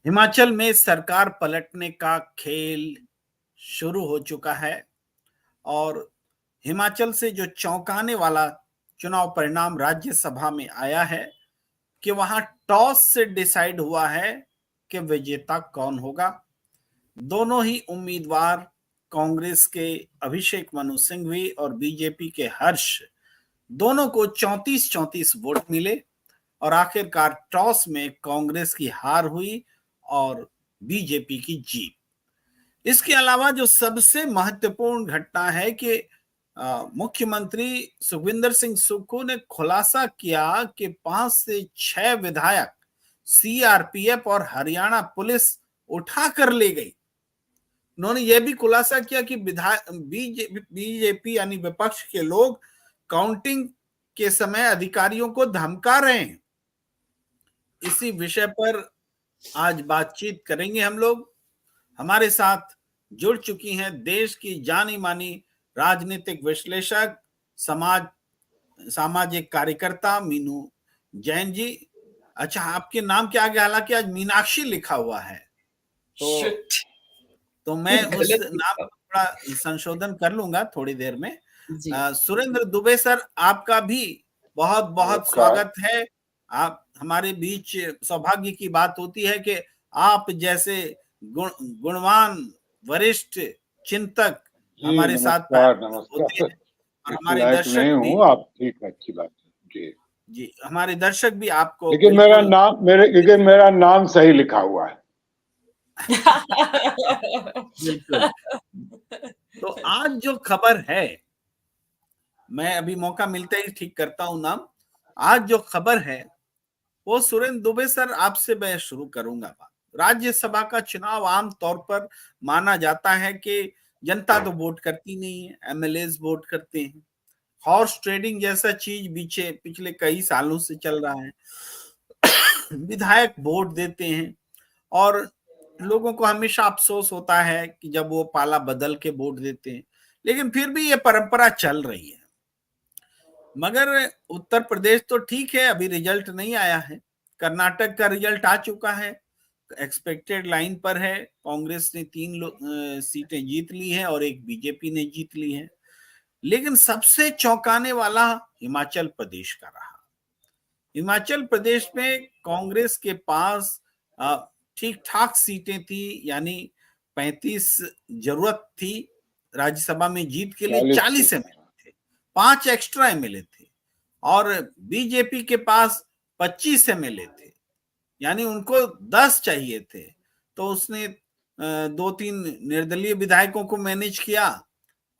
हिमाचल में सरकार पलटने का खेल शुरू हो चुका है और हिमाचल से जो चौंकाने वाला चुनाव परिणाम राज्यसभा में आया है कि वहां टॉस से डिसाइड हुआ है कि विजेता कौन होगा। दोनों ही उम्मीदवार कांग्रेस के अभिषेक मनु सिंघवी और बीजेपी के हर्ष, दोनों को 34-34 वोट मिले और आखिरकार टॉस में कांग्रेस की हार हुई और बीजेपी की जीत। इसके अलावा जो सबसे महत्वपूर्ण घटना है कि मुख्यमंत्री सुखविंदर सिंह सुक्खू ने खुलासा किया कि 5 से 6 विधायक सीआरपीएफ और हरियाणा पुलिस उठा कर ले गई। उन्होंने यह भी खुलासा किया कि बीजेपी यानी विपक्ष के लोग काउंटिंग के समय अधिकारियों को धमका रहे हैं। इसी विषय पर आज बातचीत करेंगे हम लोग। हमारे साथ जुड़ चुकी हैं देश की जानी मानी राजनीतिक विश्लेषक, सामाजिक कार्यकर्ता मीनू जैन जी। अच्छा, आपके नाम के आगे हालांकि आज मीनाक्षी लिखा हुआ है, तो मैं उस नाम को थोड़ा संशोधन कर लूंगा थोड़ी देर में। सुरेंद्र दुबे सर, आपका भी बहुत बहुत स्वागत है। आप हमारे बीच, सौभाग्य की बात होती है कि आप जैसे गुणवान वरिष्ठ चिंतक हमारे साथ होते हैं और हमारे दर्शक भी। आप ठीक है, अच्छी बात है जी, हमारे दर्शक भी आपको। लेकिन मेरा नाम सही लिखा हुआ है। बिल्कुल। तो आज जो खबर है, मैं अभी मौका मिलता ही ठीक करता हूं नाम। आज जो खबर है वो सुरेंद्र दुबे सर, आपसे मैं शुरू करूंगा बात। राज्यसभा का चुनाव आम तौर पर माना जाता है कि जनता तो वोट करती नहीं है, एमएलएज वोट करते हैं। हॉर्स ट्रेडिंग जैसा चीज पिछले कई सालों से चल रहा है। विधायक वोट देते हैं और लोगों को हमेशा अफसोस होता है कि जब वो पाला बदल के वोट देते हैं, लेकिन फिर भी ये परंपरा चल रही है। मगर उत्तर प्रदेश तो ठीक है, अभी रिजल्ट नहीं आया है। कर्नाटक का रिजल्ट आ चुका है, एक्सपेक्टेड लाइन पर है। कांग्रेस ने 3 सीटें जीत ली है और एक बीजेपी ने जीत ली है। लेकिन सबसे चौंकाने वाला हिमाचल प्रदेश का रहा। हिमाचल प्रदेश में कांग्रेस के पास ठीक ठाक सीटें थी, यानी 35 जरूरत थी राज्यसभा में जीत के लिए, 40 एमएलए थे, 5 एक्स्ट्रा एमएलए थे। और बीजेपी के पास 25 एमएलए थे, यानी उनको 10 चाहिए थे। तो उसने 2-3 निर्दलीय विधायकों को मैनेज किया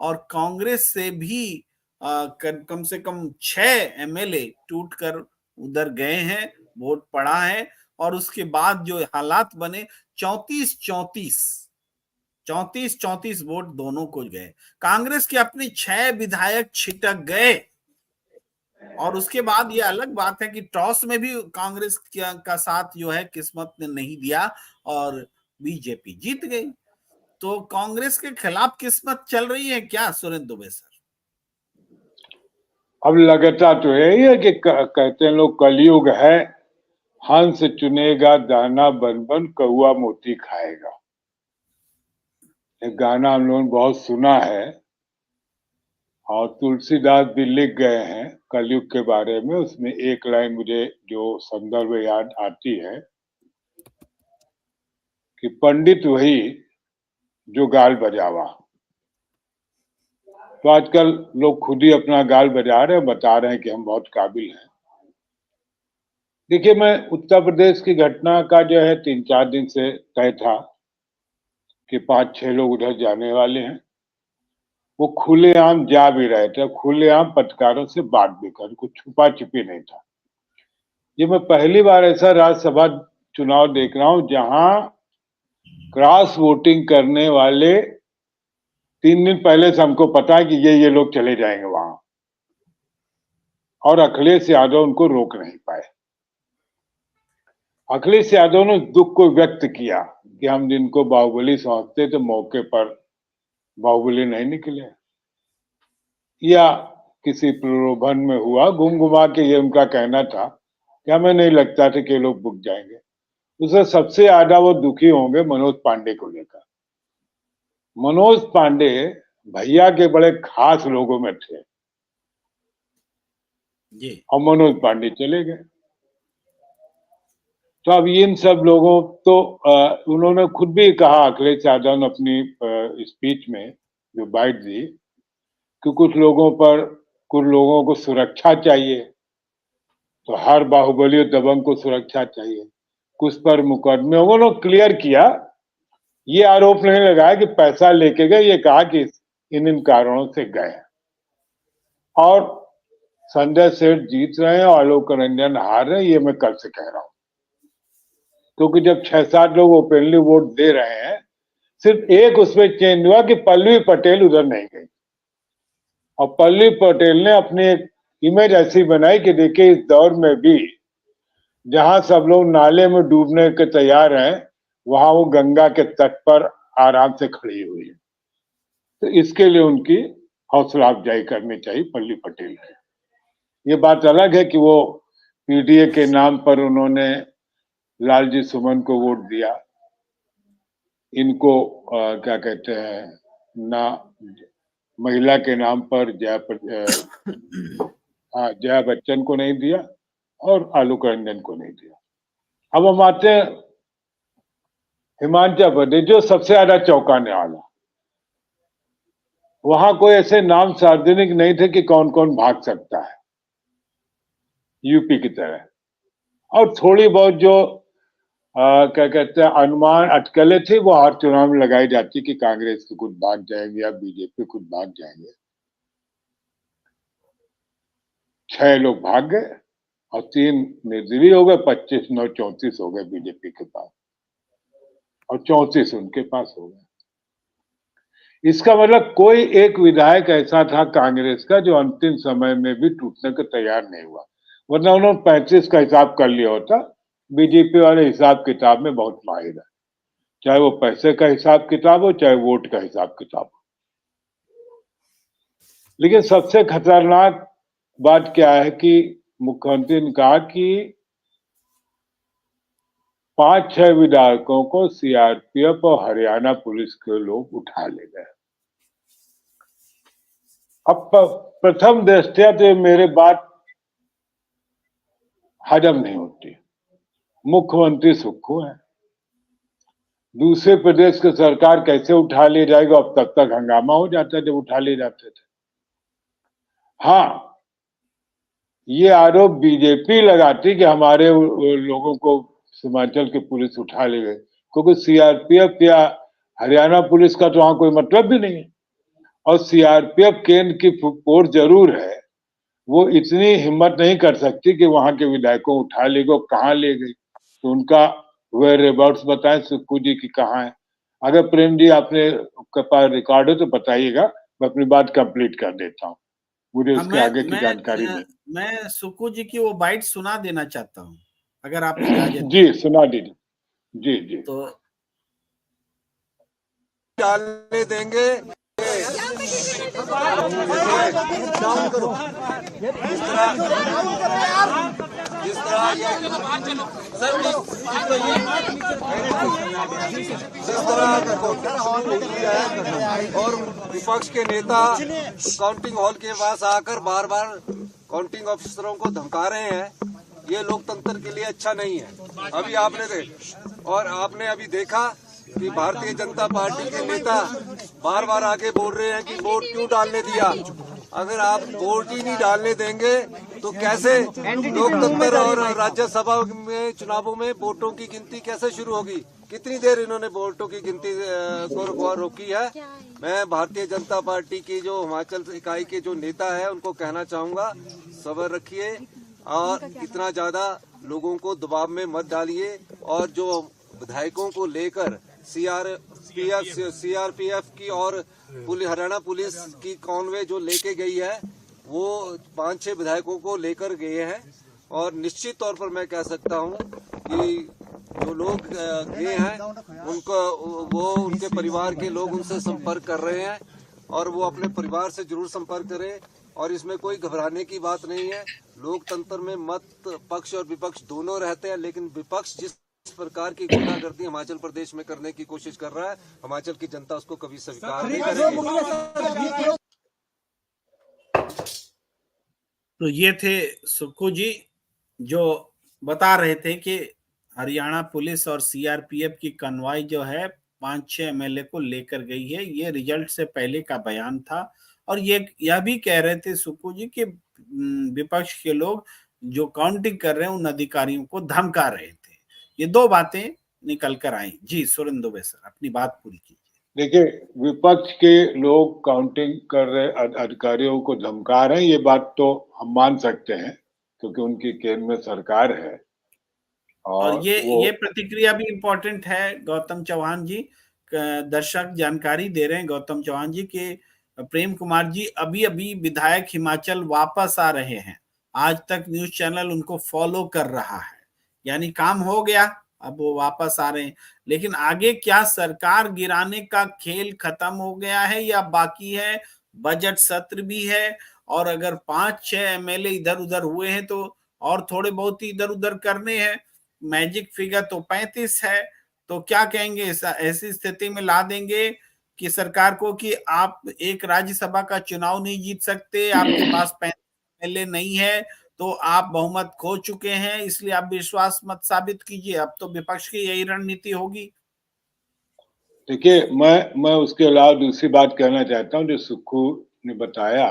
और कांग्रेस से भी कम से कम 6 एमएलए टूट कर उधर गए हैं, वोट पड़ा है। और उसके बाद जो हालात बने, 34-34 वोट दोनों को गए। कांग्रेस के अपने 6 विधायक छिटक गए। और उसके बाद ये अलग बात है कि टॉस में भी कांग्रेस का साथ जो है किस्मत ने नहीं दिया और बीजेपी जीत गई। तो कांग्रेस के खिलाफ किस्मत चल रही है क्या सुरेंद्र दुबे सर? अब लगता तो यही है कि कहते हैं लोग, कलयुग है, हंस चुनेगा दाना बन बन कौआ मोती खाएगा। एक गाना हम लोगों ने बहुत सुना है और तुलसीदास भी लिख गए हैं कलयुग के बारे में। उसमें एक लाइन मुझे जो संदर्भ याद आती है कि पंडित वही जो गाल बजावा। तो आजकल लोग खुद ही अपना गाल बजा रहे हैं, बता रहे हैं कि हम बहुत काबिल हैं। देखिए, मैं उत्तर प्रदेश की घटना का जो है 3-4 दिन से तय था कि 5-6 लोग उधर जाने वाले हैं। वो खुलेआम जा भी रहे थे, खुलेआम पत्रकारों से बात भी कर, कुछ छुपा छिपी नहीं था। ये मैं पहली बार ऐसा राज्यसभा चुनाव देख रहा हूं जहां क्रॉस वोटिंग करने वाले 3 दिन पहले से हमको पता है कि ये लोग चले जाएंगे वहां, और अखिलेश यादव उनको रोक नहीं पाए। अखिलेश यादव ने दुख को व्यक्त किया कि हम जिनको बाहुबली समझते थे मौके पर बाहुबली नहीं निकले, या किसी प्रलोभन में हुआ, घुमा के ये उनका कहना था क्या हमें नहीं लगता था कि ये लोग बुक जाएंगे। उससे सबसे ज्यादा वो दुखी होंगे मनोज पांडे को लेकर। मनोज पांडे भैया के बड़े खास लोगों में थे जी। और मनोज पांडे चले गए। तो अब इन सब लोगों तो उन्होंने खुद भी कहा, अखिलेश यादव ने अपनी स्पीच में जो बाइट दी कि कुछ लोगों को सुरक्षा चाहिए, तो हर बाहुबली और दबंग को सुरक्षा चाहिए, कुछ पर मुकदमे। उन्होंने क्लियर किया, ये आरोप नहीं लगाया कि पैसा लेके गए, ये कहा कि इन कारणों से गए। और संजय सेठ जीत रहे हैं और आलोक रंजन हार रहे हैं, ये मैं कल से कह रहा हूं। क्योंकि जब 6-7 लोग ओपनली वोट दे रहे हैं, सिर्फ एक उसमें चेंज हुआ कि पल्लवी पटेल उधर नहीं गई। और पल्लवी पटेल ने अपनी एक इमेज ऐसी बनाई कि देखिए इस दौर में भी जहां सब लोग नाले में डूबने के तैयार हैं, वहां वो गंगा के तट पर आराम से खड़ी हुई है। तो इसके लिए उनकी हौसला अफजाई करनी चाहिए पल्लवी पटेल की। ये बात अलग है कि वो पीडीए के नाम पर उन्होंने लालजी सुमन को वोट दिया, इनको क्या कहते हैं ना, महिला के नाम पर जया बच्चन को नहीं दिया और आलोक रंजन को नहीं दिया। अब हम आते हैं हिमाचल प्रदेश, जो सबसे ज्यादा चौंकाने वाला। वहां कोई ऐसे नाम सार्वजनिक नहीं थे कि कौन कौन भाग सकता है यूपी की तरह। और थोड़ी बहुत जो क्या कहते हैं अनुमान अटकलें थी, वो हर चुनाव में लगाई जाती कि कांग्रेस के कुछ भाग जाएंगे या बीजेपी कुछ भाग जाएंगे। 6 लोग भाग गए और 3 निर्दलीय हो गए, 25-9 34 हो गए बीजेपी के पास और 34 उनके पास हो गए। इसका मतलब कोई एक विधायक ऐसा था कांग्रेस का जो अंतिम समय में भी टूटने को तैयार नहीं हुआ, वरना उन्होंने 35 का हिसाब कर लिया होता। बीजेपी वाले हिसाब किताब में बहुत माहिर है, चाहे वो पैसे का हिसाब किताब हो, चाहे वोट का हिसाब किताब हो। लेकिन सबसे खतरनाक बात क्या है कि मुख्यमंत्री ने कहा कि 5-6 विधायकों को सीआरपीएफ और हरियाणा पुलिस के लोग उठा ले गए। अब प्रथम दृष्टया तो मेरे बात हजम नहीं होती। मुख्यमंत्री सुक्खू है, दूसरे प्रदेश की सरकार कैसे उठा ले जाएगी? अब तक हंगामा हो जाता है जब उठा ले जाते थे। हाँ, ये आरोप बीजेपी लगाती कि हमारे लोगों को हिमाचल की पुलिस उठा ले गई, क्योंकि सीआरपीएफ या हरियाणा पुलिस का तो वहां कोई मतलब भी नहीं है। और सीआरपीएफ केंद्र की फोर्स जरूर है, वो इतनी हिम्मत नहीं कर सकती कि वहां के विधायकों को उठा ले गई, कहाँ ले गई। तो उनका वेयर अबाउट्स बताएं सुक्खू जी की कहाँ है। अगर प्रेम जी आपने के पास रिकॉर्ड हो तो बताइएगा, मैं अपनी बात कंप्लीट कर देता हूँ, मुझे उसके आगे की जानकारी नहीं। मैं सुक्खू जी की वो बाइट सुना देना चाहता हूँ, अगर आप इजाजत जी सुना दीजिए। जी जी तो डालने देंगे। जिस तरह और विपक्ष के नेता काउंटिंग हॉल के पास आकर बार बार काउंटिंग ऑफिसरों को धमका रहे हैं, ये लोकतंत्र के लिए अच्छा नहीं है। अभी आपने अभी देखा कि भारतीय जनता पार्टी के नेता बार बार आके बोल रहे हैं कि वोट क्यों डालने दिया। अगर आप वोट ही नहीं डालने देंगे तो कैसे लोकतंत्र और राज्यसभा में चुनावों में वोटों की गिनती कैसे शुरू होगी? कितनी देर इन्होंने वोटों की गिनती को रोकी है। मैं भारतीय जनता पार्टी की जो हिमाचल इकाई के जो नेता है उनको कहना चाहूंगा, सब्र रखिए और इतना ज्यादा लोगों को दबाव में मत डालिए। और जो विधायकों को लेकर सीआरपीएफ की और हरियाणा पुलिस की कॉन्वे जो लेके गई है, वो 5-6 विधायकों को लेकर गए हैं। और निश्चित तौर पर मैं कह सकता हूं कि जो लोग गए हैं उनके परिवार के लोग उनसे संपर्क कर रहे हैं और वो अपने परिवार से जरूर संपर्क करें। और इसमें कोई घबराने की बात नहीं है। लोकतंत्र में मत पक्ष और विपक्ष दोनों रहते हैं, लेकिन विपक्ष जिस प्रकार की गुंडागर्दी हिमाचल प्रदेश में करने की कोशिश कर रहा है, हिमाचल की जनता उसको कभी स्वीकार नहीं करेगी। तो ये थे सुक्खू जी जो बता रहे थे कि हरियाणा पुलिस और सीआरपीएफ की कन्वाई जो है 5-6 एमएलए को लेकर गई है। ये रिजल्ट से पहले का बयान था। और यह भी कह रहे थे सुक्खू जी कि विपक्ष के लोग जो काउंटिंग कर रहे हैं उन अधिकारियों को धमका रहे थे। ये दो बातें निकल कर आई। जी सुरेंद्र दुबे सर, अपनी बात पूरी कीजिए। देखिए, विपक्ष के लोग काउंटिंग कर रहे अधिकारियों को धमका रहे हैं, ये बात तो हम मान सकते हैं क्योंकि उनकी केंद्र में सरकार है। और ये प्रतिक्रिया भी इम्पोर्टेंट है। गौतम चौहान जी, दर्शक जानकारी दे रहे हैं गौतम चौहान जी के प्रेम कुमार जी अभी अभी विधायक हिमाचल वापस आ रहे हैं। आज तक न्यूज चैनल उनको फॉलो कर रहा है, यानी काम हो गया, अब वो वापस आ रहे हैं। लेकिन आगे क्या सरकार गिराने का खेल खत्म हो गया है या बाकी है? बजट सत्र भी है और अगर 5-6 एमएलए इधर उधर हुए हैं तो और थोड़े बहुत ही इधर उधर करने हैं। मैजिक फिगर तो 35 है। तो क्या कहेंगे, ऐसी स्थिति में ला देंगे कि सरकार को कि आप एक राज्यसभा का चुनाव नहीं जीत सकते, आपके पास 35 एमएलए नहीं है, तो आप बहुमत खो चुके हैं, इसलिए आप विश्वास मत साबित कीजिए। अब तो विपक्ष की यही रणनीति होगी। देखिए, मैं उसके अलावा दूसरी बात कहना चाहता हूं जो सुक्खू ने बताया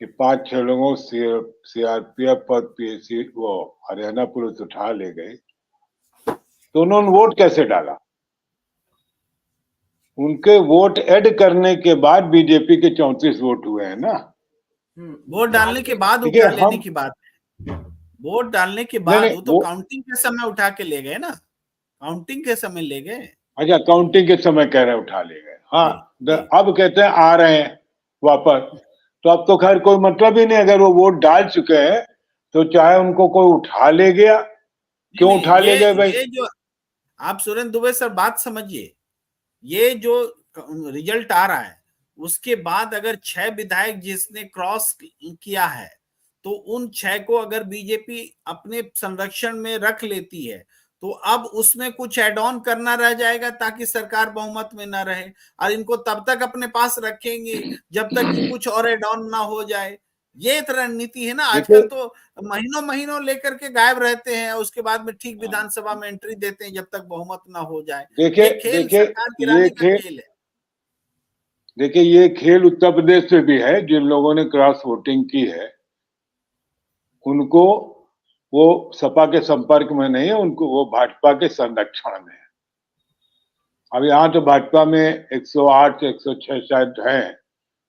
कि 5-6 लोगों सीआरपीएफ और पीएसी वो हरियाणा पुलिस उठा ले गए, तो उन्होंने वोट कैसे डाला? उनके वोट ऐड करने के बाद बीजेपी के 34 वोट हुए हैं ना। वोट डालने के बाद उठा लेने की बात है। वोट डालने के बाद वो तो काउंटिंग के समय उठा के ले गए ना, काउंटिंग के समय ले गए। अच्छा, काउंटिंग के समय कह रहे उठा ले गए। हाँ, अब कहते हैं आ रहे हैं वापस, तो अब तो खैर कोई मतलब ही नहीं। अगर वो वोट डाल चुके हैं तो चाहे उनको कोई उठा ले गया, क्यों उठा ले गए भाई? ये जो आप सुरेंद्र दुबे सर बात समझिए, ये जो रिजल्ट आ रहा है उसके बाद अगर 6 विधायक जिसने क्रॉस किया है तो उन 6 को अगर बीजेपी अपने संरक्षण में रख लेती है तो अब उसमें कुछ एड ऑन करना रह जाएगा ताकि सरकार बहुमत में ना रहे, और इनको तब तक अपने पास रखेंगे जब तक कि कुछ और एड ऑन ना हो जाए। ये रणनीति है ना। आजकल तो महीनों लेकर के गायब रहते हैं, उसके बाद में ठीक विधानसभा में एंट्री देते हैं जब तक बहुमत ना हो जाए। देखिए ये खेल उत्तर प्रदेश में भी है। जिन लोगों ने क्रॉस वोटिंग की है उनको वो सपा के संपर्क में नहीं है, उनको वो भाजपा के संरक्षण में है। अब यहाँ तो भाजपा में 108 106 शायद है,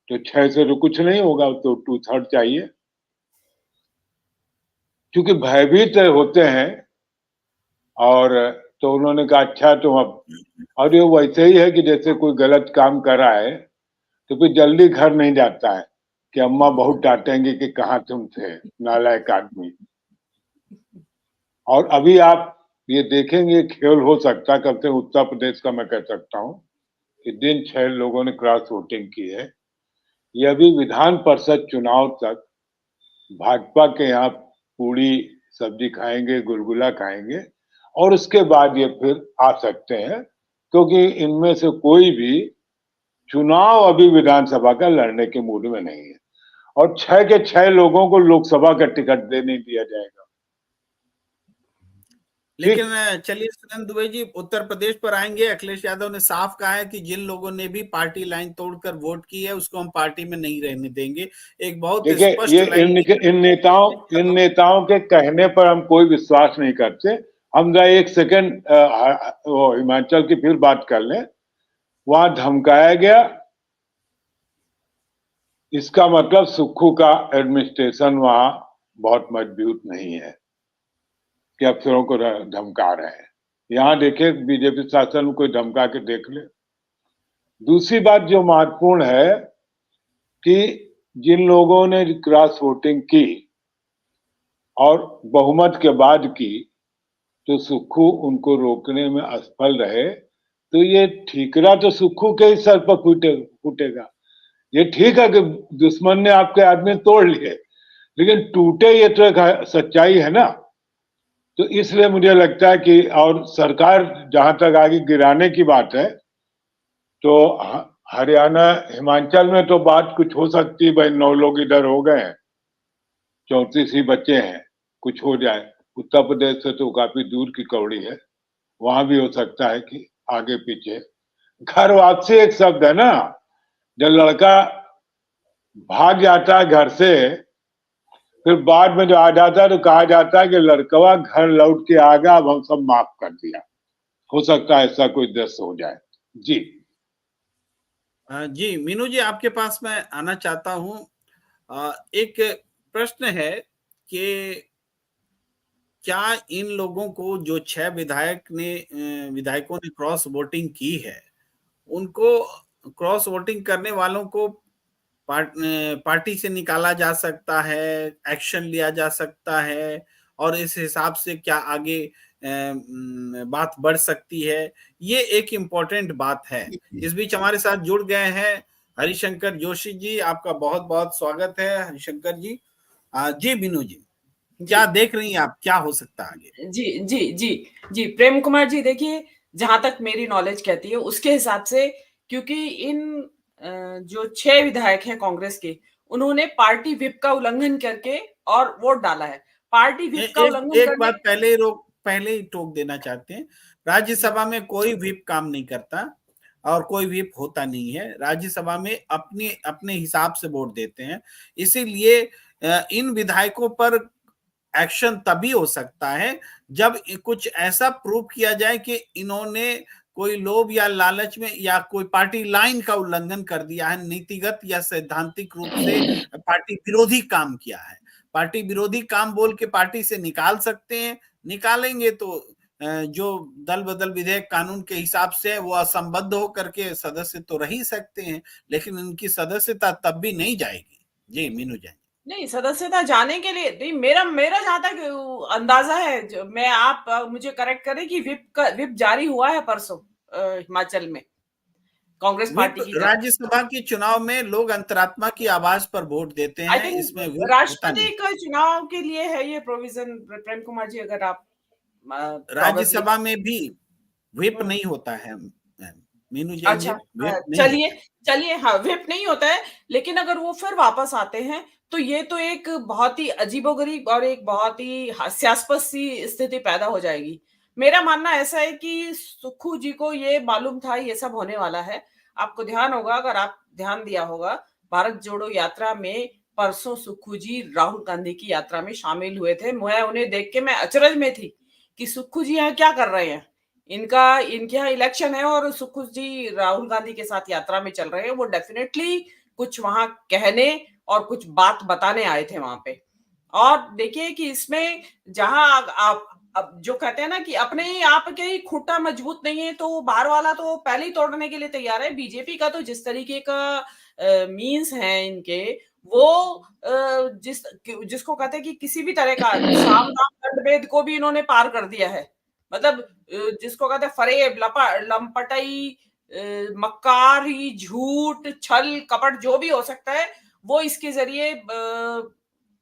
तो 6 से तो कुछ नहीं होगा, तो 2/3 चाहिए। क्योंकि भयभीत होते हैं और तो उन्होंने कहा अच्छा तो अब, और ये वैसे ही है कि जैसे कोई गलत काम कर रहा है तो फिर जल्दी घर नहीं जाता है कि अम्मा बहुत डांटेंगे कि कहाँ तुम थे नालायक आदमी। और अभी आप ये देखेंगे खेल हो सकता, कब से उत्तर प्रदेश का मैं कह सकता हूँ कि जिन 6 लोगों ने क्रॉस वोटिंग की है, ये अभी विधान परिषद चुनाव तक भाजपा के यहाँ पूरी सब्जी खाएंगे, गुलगुला खाएंगे, और उसके बाद ये फिर आ सकते हैं, क्योंकि इनमें से कोई भी चुनाव अभी विधानसभा का लड़ने के मूड में नहीं है। और 6 के 6 लोगों को लोकसभा का टिकट दे नहीं दिया जाएगा। लेकिन चलिए सुरेंद्र दुबे जी, उत्तर प्रदेश पर आएंगे। अखिलेश यादव ने साफ कहा है कि जिन लोगों ने भी पार्टी लाइन तोड़कर वोट की है उसको हम पार्टी में नहीं रहने देंगे। एक बहुत स्पष्ट इन नेताओं के कहने पर हम कोई विश्वास नहीं करते। हम जरा एक सेकंड हिमाचल की फिर बात कर लें। वहां धमकाया गया, इसका मतलब सुक्खू का एडमिनिस्ट्रेशन वहां बहुत मजबूत नहीं है कि अफसरों को धमका रहे हैं। यहां देखे बीजेपी शासन में कोई धमका के देख ले। दूसरी बात जो महत्वपूर्ण है कि जिन लोगों ने क्रॉस वोटिंग की और बहुमत के बाद की तो सुक्खू उनको रोकने में असफल रहे, तो ये ठीकरा तो सुक्खू के ही सर पर फूटेगा। ये ठीक है कि दुश्मन ने आपके आदमी तोड़ लिए, लेकिन टूटे ये तो एक सच्चाई है ना। तो इसलिए मुझे लगता है कि, और सरकार जहां तक आगे गिराने की बात है, तो हरियाणा हिमाचल में तो बात कुछ हो सकती है, भाई 9 लोग इधर हो गए हैं, 34 ही बच्चे हैं, कुछ हो जाए। उत्तर प्रदेश से तो काफी दूर की कौड़ी है, वहां भी हो सकता है कि आगे पीछे। घर वापसी एक शब्द है ना, जब लड़का भाग जाता है घर से, फिर बाद में जो आ जाता है तो कहा जाता है कि लड़कवा घर लौट के आ गया, अब हम सब माफ कर दिया। हो सकता है ऐसा कोई दृश्य हो जाए। जी जी मीनू जी, आपके पास मैं आना चाहता हूं। एक प्रश्न है कि क्या इन लोगों को, जो 6 विधायकों ने क्रॉस वोटिंग की है, उनको, क्रॉस वोटिंग करने वालों को पार्टी से निकाला जा सकता है, एक्शन लिया जा सकता है, और इस हिसाब से क्या आगे बात बढ़ सकती है? ये एक इम्पोर्टेंट बात है। इस बीच हमारे साथ जुड़ गए हैं हरिशंकर जोशी जी। आपका बहुत बहुत स्वागत है हरिशंकर जी। जी बीनू जी, क्या जी देख रही हैं आप, क्या हो सकता है आगे? जी जी जी जी प्रेम कुमार जी, देखिए, जहां तक मेरी नॉलेज कहती है उसके हिसाब से, क्योंकि इन जो 6 विधायक हैं कांग्रेस के, उन्होंने पार्टी व्हिप का उल्लंघन करके और वोट डाला है। पार्टी व्हिप का एक उल्लंघन एक करने बात पहले ही टोक देना चाहते हैं। राज्यसभा में कोई व्हिप काम नहीं करता और कोई व्हिप होता नहीं है। राज्यसभा में अपने अपने हिसाब से वोट देते हैं। इसीलिए इन विधायकों पर एक्शन तभी हो सकता है जब कुछ ऐसा प्रूव किया जाए कि इन्होंने कोई लोभ या लालच में या कोई पार्टी लाइन का उल्लंघन कर दिया है, नीतिगत या सैद्धांतिक रूप से पार्टी विरोधी काम किया है। पार्टी विरोधी काम बोल के पार्टी से निकाल सकते हैं, निकालेंगे तो जो दल बदल विधेयक कानून के हिसाब से वो असंबद्ध होकर के सदस्य तो रह ही सकते हैं, लेकिन उनकी सदस्यता तब भी नहीं जाएगी। जी मीनू जैन। नहीं, सदस्यता जाने के लिए नहीं, मेरा मेरा जहां तक अंदाजा है, मैं, आप मुझे करेक्ट करें कि व्हिप जारी हुआ है परसों हिमाचल में कांग्रेस व्हिप पार्टी की तरफ। राज्यसभा के चुनाव में लोग अंतरात्मा की आवाज पर वोट देते आई हैं, थिंक इसमें व्हिप होता राष्ट्रपति नहीं। का चुनाव के लिए है ये प्रोविजन, प्रेम कुमार जी, अगर आप प्रोबेबली। राज्यसभा में भी व्हिप नहीं होता है मीनू जैन जी, अच्छा, व्हिप नहीं चलिए होता है। चलिए, हाँ, व्हिप नहीं होता है, लेकिन अगर वो फिर वापस आते हैं तो ये तो एक बहुत ही अजीबोगरीब और एक बहुत ही हास्यास्पद सी स्थिति पैदा हो जाएगी। मेरा मानना ऐसा है कि सुक्खू जी को ये मालूम था ये सब होने वाला है। आपको ध्यान होगा, अगर आप ध्यान दिया होगा, भारत जोड़ो यात्रा में परसों सुक्खू जी राहुल गांधी की यात्रा में शामिल हुए थे। मैं उन्हें देख के मैं अचरज में थी कि सुक्खू जी यहाँ क्या कर रहे हैं। इनके यहाँ इलेक्शन है और सुक्खू जी राहुल गांधी के साथ यात्रा में चल रहे हैं। वो डेफिनेटली कुछ वहां कहने और कुछ बात बताने आए थे वहां पे। और देखिए कि इसमें जहां आप अब जो कहते हैं ना कि अपने ही आप के ही खूंटा मजबूत नहीं है तो बाहर वाला तो पहले ही तोड़ने के लिए तैयार है। बीजेपी का तो जिस तरीके का मीन्स है इनके, वो जिसको कहते हैं कि किसी भी तरह का साम दाम दंड भेद को भी इन्होंने पार कर दिया है। मतलब जिसको कहते हैं फरेब, लंपटई, मक्कारी, झूठ, छल, कपट, जो भी हो सकता है वो इसके जरिए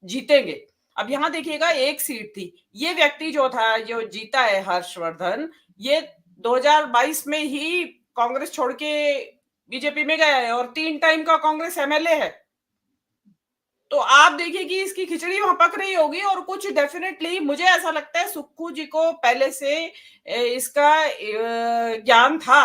जीतेंगे। अब यहां देखिएगा, एक सीट थी, ये व्यक्ति जो था, जो जीता है, हर्षवर्धन, ये 2022 में ही कांग्रेस छोड़ के बीजेपी में गया है और 3 टाइम का कांग्रेस एमएलए है। तो आप देखिए कि इसकी खिचड़ी वहां पक रही होगी और कुछ डेफिनेटली मुझे ऐसा लगता है सुक्खू जी को पहले से इसका ज्ञान था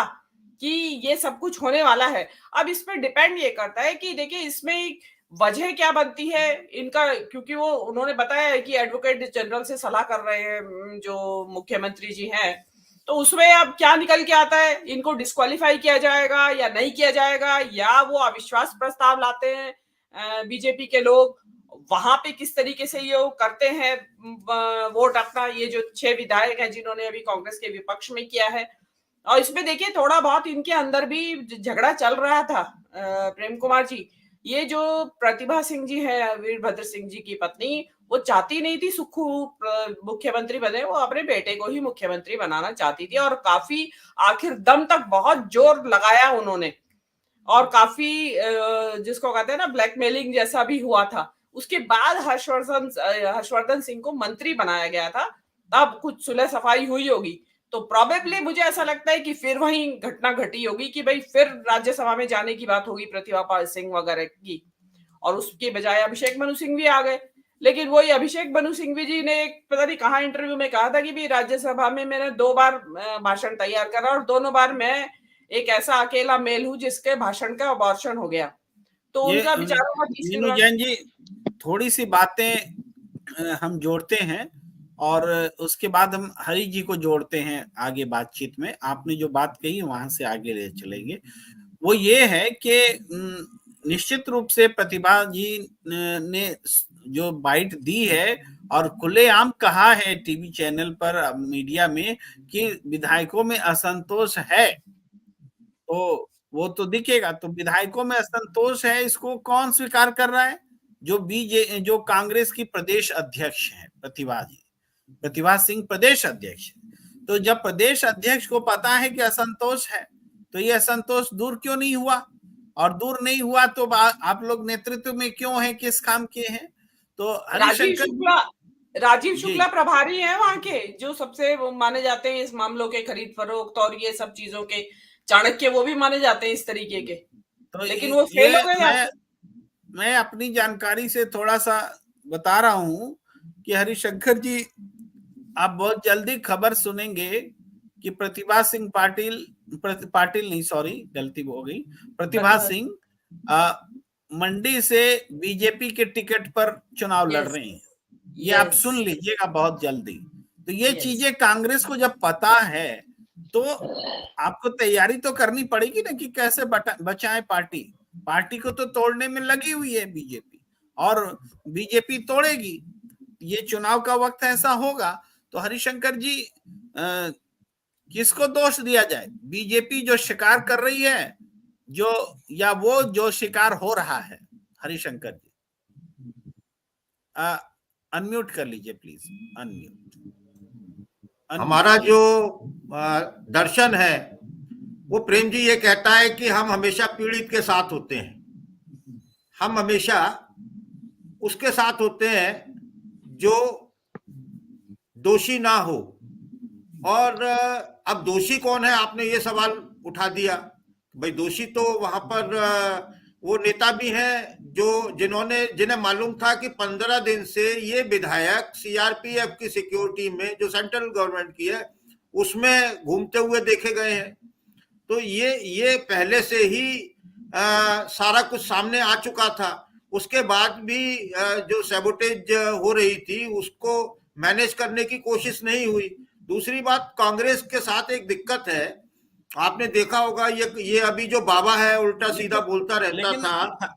कि ये सब कुछ होने वाला है। अब इस पर डिपेंड ये करता है कि देखिए इसमें वजह क्या बनती है इनका, क्योंकि वो उन्होंने बताया है कि एडवोकेट जनरल से सलाह कर रहे हैं जो मुख्यमंत्री जी हैं। तो उसमें अब क्या निकल के आता है, इनको डिस्क्वालीफाई किया जाएगा या नहीं किया जाएगा, या वो अविश्वास प्रस्ताव लाते हैं बीजेपी के लोग, वहां पे किस तरीके से ये करते हैं वोट अपना, ये जो 6 विधायक हैं जिन्होंने अभी कांग्रेस के विपक्ष में किया है। और इसमें देखिए थोड़ा बहुत इनके अंदर भी झगड़ा चल रहा था प्रेम कुमार जी। ये जो प्रतिभा सिंह जी है, वीरभद्र सिंह जी की पत्नी, वो चाहती नहीं थी सुक्खू मुख्यमंत्री बने, वो अपने बेटे को ही मुख्यमंत्री बनाना चाहती थी और काफी आखिर दम तक बहुत जोर लगाया उन्होंने और काफी जिसको कहते हैं ना ब्लैकमेलिंग जैसा भी हुआ था। उसके बाद हर्षवर्धन सिंह को मंत्री बनाया गया था, तब कुछ सुलह सफाई हुई होगी। तो प्रोबेबली मुझे ऐसा लगता है कि फिर वही घटना घटी होगी कि भाई फिर राज्यसभा में जाने की बात होगी प्रतिभा पाल सिंह वगैरह की, और उसके बजाय अभिषेक मनु सिंघवी आ गए। लेकिन वही अभिषेक मनु सिंघवी जी ने एक पता नहीं कहाँ इंटरव्यू में कहा था कि भी राज्यसभा में मैंने 2 बार भाषण तैयार करा और दोनों बार मैं एक ऐसा अकेला मेल हूं जिसके भाषण का अबॉर्शन हो गया। तो उनका विचारों का तीसरी बार जैन जी थोड़ी सी बातें हम जोड़ते हैं और उसके बाद हम हरि जी को जोड़ते हैं आगे बातचीत में। आपने जो बात कही वहां से आगे ले चलेंगे। वो ये है कि निश्चित रूप से प्रतिभा जी ने जो बाइट दी है और खुलेआम कहा है टीवी चैनल पर, मीडिया में, कि विधायकों में असंतोष है, तो वो तो दिखेगा। तो विधायकों में असंतोष है, इसको कौन स्वीकार कर रहा है? जो कांग्रेस की प्रदेश अध्यक्ष है प्रतिभा सिंह प्रदेश अध्यक्ष। तो जब प्रदेश अध्यक्ष को पता है कि असंतोष है, तो ये असंतोष दूर क्यों नहीं हुआ? और दूर नहीं हुआ तो आप लोग नेतृत्व में क्यों हैं, किस काम के हैं? तो राजीव शुक्ला प्रभारी हैं वहां के, जो सबसे माने जाते हैं इस मामलों के खरीद फरोख्त और ये सब चीजों के चाणक्य, वो भी माने जाते हैं इस तरीके के। तो लेकिन वो फेल हो गए। मैं अपनी जानकारी से थोड़ा सा बता रहा हूं कि हरिशंकर जी, आप बहुत जल्दी खबर सुनेंगे कि प्रतिभा सिंह मंडी से बीजेपी के टिकट पर चुनाव लड़ रहे हैं। ये आप सुन लीजिएगा बहुत जल्दी। तो ये चीजें कांग्रेस को जब पता है तो आपको तैयारी तो करनी पड़ेगी ना कि कैसे बचाएं पार्टी को तो तोड़ने में लगी हुई है बीजेपी, और बीजेपी तोड़ेगी। ये चुनाव का वक्त ऐसा होगा। तो हरिशंकर जी, किसको दोष दिया जाए? बीजेपी जो शिकार कर रही है या वो जो शिकार हो रहा है? हरिशंकर जी अनम्यूट कर लीजिए प्लीज, अनम्यूट। हमारा जो दर्शन है वो प्रेम जी ये कहता है कि हम हमेशा पीड़ित के साथ होते हैं, हम हमेशा उसके साथ होते हैं जो दोषी ना हो। और अब दोषी कौन है, आपने ये सवाल उठा दिया। भाई दोषी तो वहां पर वो नेता भी हैं जिन्हें मालूम था कि 15 दिन से ये विधायक सीआरपीएफ की सिक्योरिटी में, जो सेंट्रल गवर्नमेंट की है, उसमें घूमते हुए देखे गए हैं। तो ये पहले से ही सारा कुछ सामने आ चुका था। उसके बाद भी जो सैबोटेज हो रही थी उसको मैनेज करने की कोशिश नहीं हुई। दूसरी बात, कांग्रेस के साथ एक दिक्कत है, आपने देखा होगा ये अभी जो बाबा है उल्टा सीधा बोलता रहता था।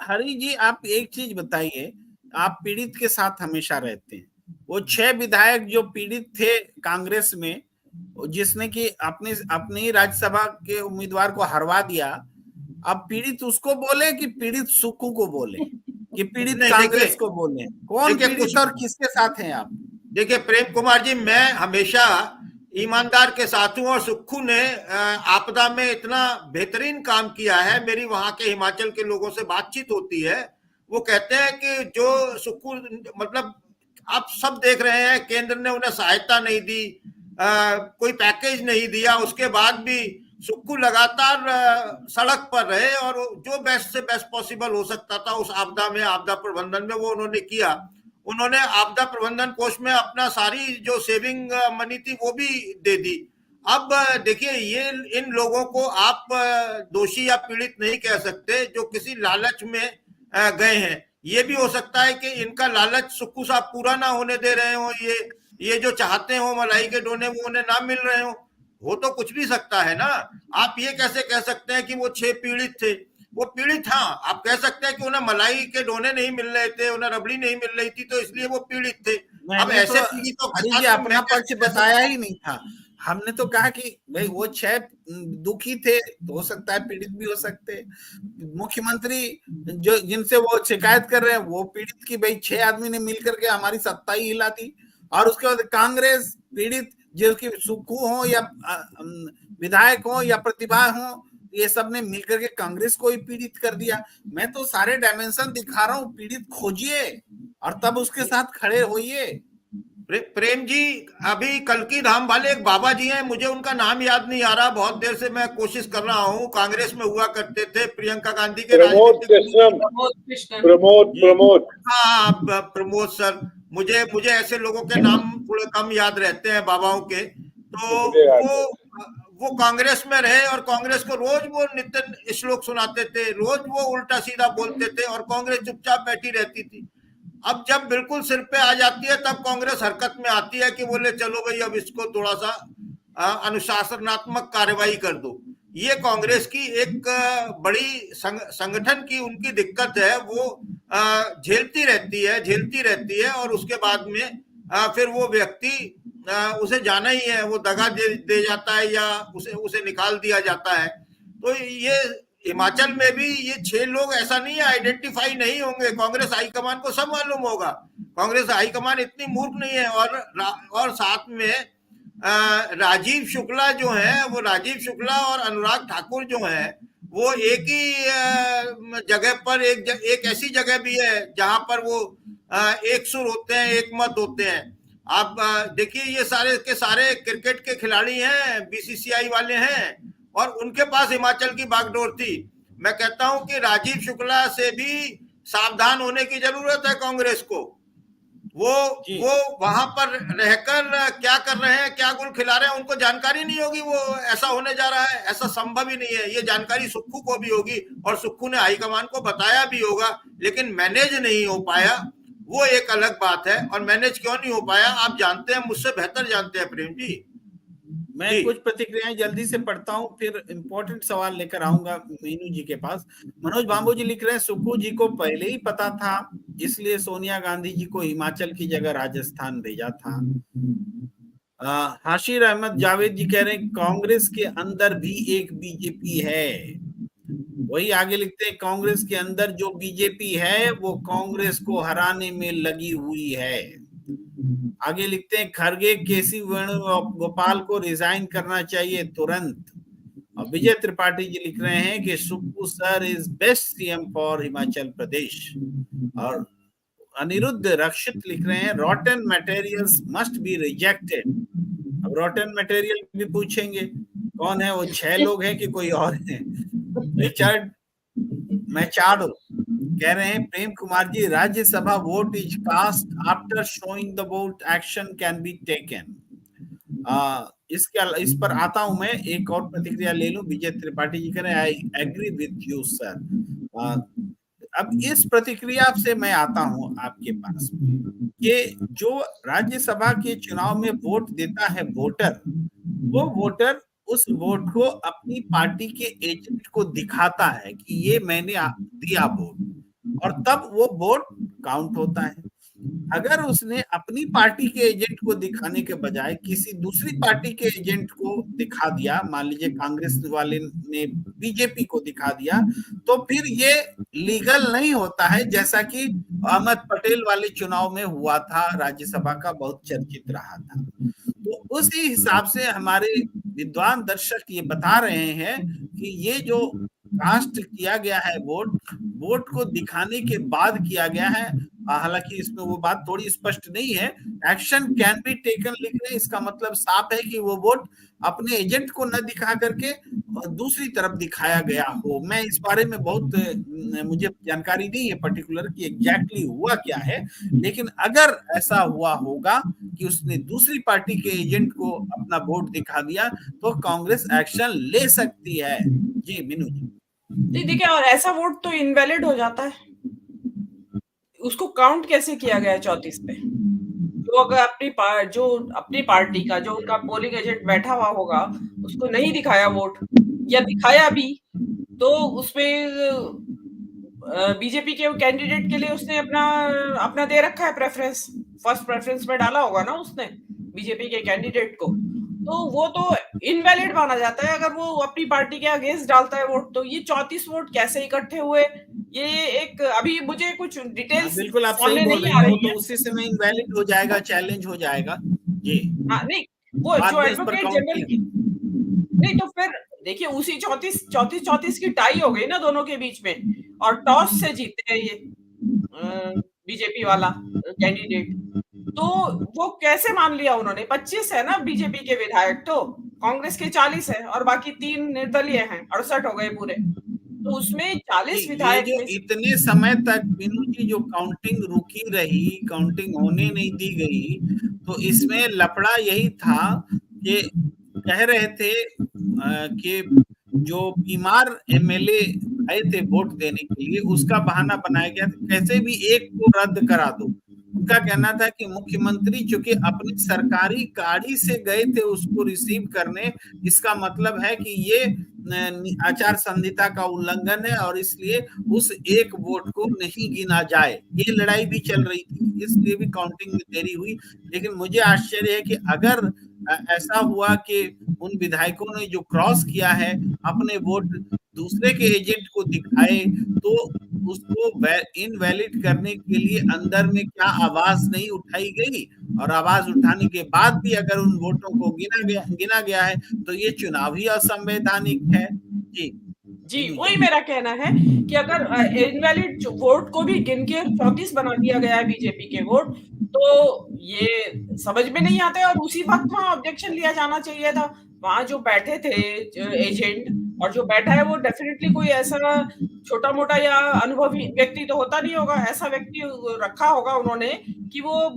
हरि जी, आप एक चीज बताइए, आप पीड़ित के साथ हमेशा रहते हैं। वो 6 विधायक जो पीड़ित थे कांग्रेस में, जिसने कि अपनी राज्यसभा के उम्मीदवार को हरवा दिया, अब पीड़ित उसको बोले कि पीड़ित सुक्खू को बोले कि पीड़ित कांग्रेस को बोले? कौन पीड़ित और किसके साथ हैं आप? देखिए प्रेम कुमार जी, मैं हमेशा ईमानदार के साथ हूं, और सुक्खू ने आपदा में इतना बेहतरीन काम किया है। मेरी वहां के हिमाचल के लोगों से बातचीत होती है, वो कहते हैं कि जो सुक्खू, मतलब आप सब देख रहे हैं, केंद्र ने उन्हें सहायता नहीं दी, कोई पैकेज नहीं दिया, उसके बाद भी सुक्खू लगातार सड़क पर रहे और जो बेस्ट से बेस्ट पॉसिबल हो सकता था उस आपदा में, आपदा प्रबंधन में, वो उन्होंने किया। उन्होंने आपदा प्रबंधन कोष में अपना सारी जो सेविंग मनी थी वो भी दे दी। अब देखिए, ये इन लोगों को आप दोषी या पीड़ित नहीं कह सकते जो किसी लालच में गए हैं। ये भी हो सकता है कि इनका लालच सुक्खू साहब पूरा ना होने दे रहे हो, ये जो चाहते हो मलाई के डोने वो उन्हें ना मिल रहे हो तो कुछ भी सकता है ना। आप ये कैसे कह सकते हैं कि वो 6 पीड़ित थे? वो पीड़ित, हाँ आप कह सकते हैं कि उन्हें मलाई के डोने नहीं मिल रहे थे, उन्हें रबड़ी नहीं मिल रही थी, तो इसलिए वो पीड़ित थे। अब ऐसे पीड़ितों तो अपना पक्ष बताया ही नहीं था। हमने तो कहा कि भाई वो 6 दुखी थे, तो हो सकता है पीड़ित भी हो सकते। मुख्यमंत्री जो जिनसे वो शिकायत कर रहे हैं वो पीड़ित की, भाई 6 आदमी ने मिलकर के हमारी सत्ता ही हिला दी। और उसके बाद कांग्रेस पीड़ित, जो कि सुक्खू हो या विधायक हो या प्रतिभा हो, ये सब ने मिलकर के कांग्रेस को ही पीड़ित कर दिया। मैं तो सारे डायमेंशन दिखा रहा हूँ, पीड़ित खोजिए और तब उसके साथ खड़े होइए। प्रेम जी, अभी कल्की धाम वाले एक बाबा जी हैं, मुझे उनका नाम याद नहीं आ रहा, बहुत देर से मैं कोशिश कर रहा हूँ, कांग्रेस में हुआ करते थे, प्रियंका गांधी के प्रमोद कृष्णन। प्रमोद हाँ, प्रमोद सर, मुझे ऐसे लोगों के नाम थोड़े कम याद रहते हैं बाबाओं के। तो वो कांग्रेस में रहे और कांग्रेस को रोज वो नित्य श्लोक सुनाते थे, रोज वो उल्टा सीधा बोलते थे और कांग्रेस चुपचाप बैठी रहती थी। अब जब बिल्कुल सिर पे आ जाती है तब कांग्रेस हरकत में आती है कि बोले चलो भाई अब इसको थोड़ा सा अनुशासनात्मक कार्रवाई कर दो। ये कांग्रेस की एक बड़ी संगठन की उनकी दिक्कत है, वो झेलती रहती है और उसके बाद में फिर वो व्यक्ति उसे जाना ही है, वो दगा दे जाता है या उसे निकाल दिया जाता है। तो ये हिमाचल में भी ये 6 लोग ऐसा नहीं है आइडेंटिफाई नहीं होंगे, कांग्रेस हाईकमान को सब मालूम होगा, कांग्रेस हाईकमान इतनी मूर्ख नहीं है। और साथ में राजीव शुक्ला जो है, वो राजीव शुक्ला और अनुराग ठाकुर जो है वो एक ही जगह पर एक ऐसी जगह भी है जहां पर वो एक सुर होते हैं, एक मत होते हैं। आप देखिए ये सारे के सारे क्रिकेट के खिलाड़ी हैं, बीसीसीआई वाले हैं और उनके पास हिमाचल की बागडोर थी। मैं कहता हूं कि राजीव शुक्ला से भी सावधान होने की जरूरत है कांग्रेस को। वो वहां पर रहकर क्या कर रहे हैं, क्या गुल खिला रहे हैं, उनको जानकारी नहीं होगी वो ऐसा होने जा रहा है, ऐसा संभव ही नहीं है। ये जानकारी सुक्खू को भी होगी और सुक्खू ने हाईकमान को बताया भी होगा, लेकिन मैनेज नहीं हो पाया, वो एक अलग बात है। और मैनेज क्यों नहीं हो पाया आप जानते हैं, मुझसे बेहतर जानते हैं प्रेम जी। मैं कुछ प्रतिक्रियाएं जल्दी से पढ़ता हूं, फिर इंपॉर्टेंट सवाल लेकर आऊंगा मीनू जी के पास। मनोज बांबू जी लिख रहे हैं, सुक्खू जी को पहले ही पता था, इसलिए सोनिया गांधी जी को हिमाचल की जगह राजस्थान भेजा था। हाशिर अहमद जावेद जी कह रहे हैं कांग्रेस के अंदर भी एक बीजेपी है। वही आगे लिखते हैं, कांग्रेस के अंदर जो बीजेपी है वो कांग्रेस को हराने में लगी हुई है। आगे लिखते हैं, खरगे केसी वेणुगोपाल को रिजाइन करना चाहिए तुरंत। और विजय त्रिपाठी जी लिख रहे हैं कि Sukhu sir is best CM for Himachal Pradesh. और अनिरुद्ध रक्षित लिख रहे हैं, rotten materials must be rejected. अब रॉटन मटेरियल भी पूछेंगे कौन है वो, 6 लोग हैं कि कोई और है। रिचर्ड मैचाडो कह रहे हैं, Prem Kumar ji, Rajya Sabha vote is cast after showing the vote action can be taken. इस पर आता हूं मैं, एक और प्रतिक्रिया ले लूं। विजय त्रिपाठी जी कह रहे हैं, I agree with you sir. अब इस प्रतिक्रिया से मैं आता हूं आपके पास कि जो राज्यसभा के चुनाव में वोट देता है वोटर, वो वोटर उस वोट को अपनी पार्टी के एजेंट को दिखाता है कि ये मैंने दिया वोट, और तब वो वोट काउंट होता है। अगर उसने अपनी पार्टी के एजेंट को दिखाने के बजाय किसी दूसरी पार्टी के एजेंट को दिखा दिया, मान लीजिए कांग्रेस वाले ने बीजेपी को दिखा दिया, तो फिर ये लीगल नहीं होता है, जैसा कि अहमद पटेल वाले चुनाव में हुआ था, राज्यसभा का बहुत चर्चित रहा था। तो उसी हिसाब से हमारे विद्वान दर्शक ये बता रहे हैं कि ये जो कास्ट किया गया है वोट को दिखाने के बाद किया गया है। हालांकि इसमें वो बात थोड़ी स्पष्ट नहीं है, एक्शन कैन बी टेकन लिख रहे हैं, इसका मतलब साफ है कि वो वोट अपने एजेंट को न दिखा करके दूसरी तरफ दिखाया गया हो। मैं इस बारे में बहुत मुझे जानकारी नहीं है पर्टिकुलर कि एग्जैक्टली हुआ क्या है, लेकिन अगर ऐसा हुआ होगा कि उसने दूसरी पार्टी के एजेंट को अपना वोट दिखा दिया तो कांग्रेस एक्शन ले सकती है। जी मीनू जी। देखिए, और ऐसा वोट तो इनवैलिड हो जाता है, उसको काउंट कैसे किया गया है 34 पे? जो अगर अपनी पार्टी का जो उनका पोलिंग एजेंट बैठा हुआ होगा उसको नहीं दिखाया वोट, या दिखाया भी तो उसमें बीजेपी के कैंडिडेट के लिए उसने अपना दे रखा है प्रेफरेंस, फर्स्ट प्रेफरेंस में डाला होगा ना उसने बीजेपी के कैंडिडेट को, तो वो तो इनवैलिड माना जाता है अगर वो अपनी पार्टी के अगेंस्ट डालता है वोट। तो ये 34 वोट कैसे इकट्ठे हुए, ये एक अभी मुझे कुछ डिटेल्स बिल्कुल आप सही बोल रहे हैं, तो उसी समय इनवैलिड हो जाएगा, चैलेंज हो जाएगा। जी हाँ, नहीं वो जो एडवोकेट जनरल की नहीं, तो फिर देखिए उसी 34 की टाई हो गई ना दोनों के बीच में, और टॉस से जीते हैं ये बीजेपी वाला कैंडिडेट। तो वो कैसे मान लिया उन्होंने? 25 है ना बीजेपी के विधायक, तो कांग्रेस के 40 है और बाकी 3 निर्दलीय हैं, 68 हो गए पूरे। तो उसमें 40 ये विधायक जो में इतने समय तक मीनू जी जो काउंटिंग रुकी रही, काउंटिंग होने नहीं दी गई, तो इसमें लफड़ा यही था कि कह रहे थे कि जो बीमार एमएलए आए थे वोट देने के लिए, उसका बहाना बनाया गया था, कैसे भी एक को रद्द करा दो। उनका कहना था कि मुख्यमंत्री चूंकि अपनी सरकारी गाड़ी से गए थे उसको रिसीव करने, इसका मतलब है कि ये आचार संहिता का उल्लंघन है और इसलिए उस एक वोट को नहीं गिना जाए। ये लड़ाई भी चल रही थी, इसलिए भी काउंटिंग में देरी हुई। लेकिन मुझे आश्चर्य है कि अगर ऐसा हुआ कि उन विधायकों ने जो क्रॉस किया है अपने वोट दूसरे के एजेंट को दिखाए, तो उसको इनवैलिड करने के लिए अंदर में क्या आवाज नहीं उठाई गई, और आवाज उठाने के बाद भी अगर उन वोटों को गिना गया है तो ये चुनाव ही असंवैधानिक है। जी वही मेरा कहना है कि अगर इनवैलिड वोट को भी गिन के 34 बना दिया गया है बीजेपी के वोट, तो ये समझ में नहीं आता है। और उसी वक्त वहां ऑब्जेक्शन लिया जाना चाहिए था। वहां जो बैठे थे एजेंट, और जो बैठा है वो डेफिनेटली कोई ऐसा छोटा मोटा या अनुभवी व्यक्ति तो होता नहीं होगा, ऐसा व्यक्ति रखा होगा उन्होंने कि वो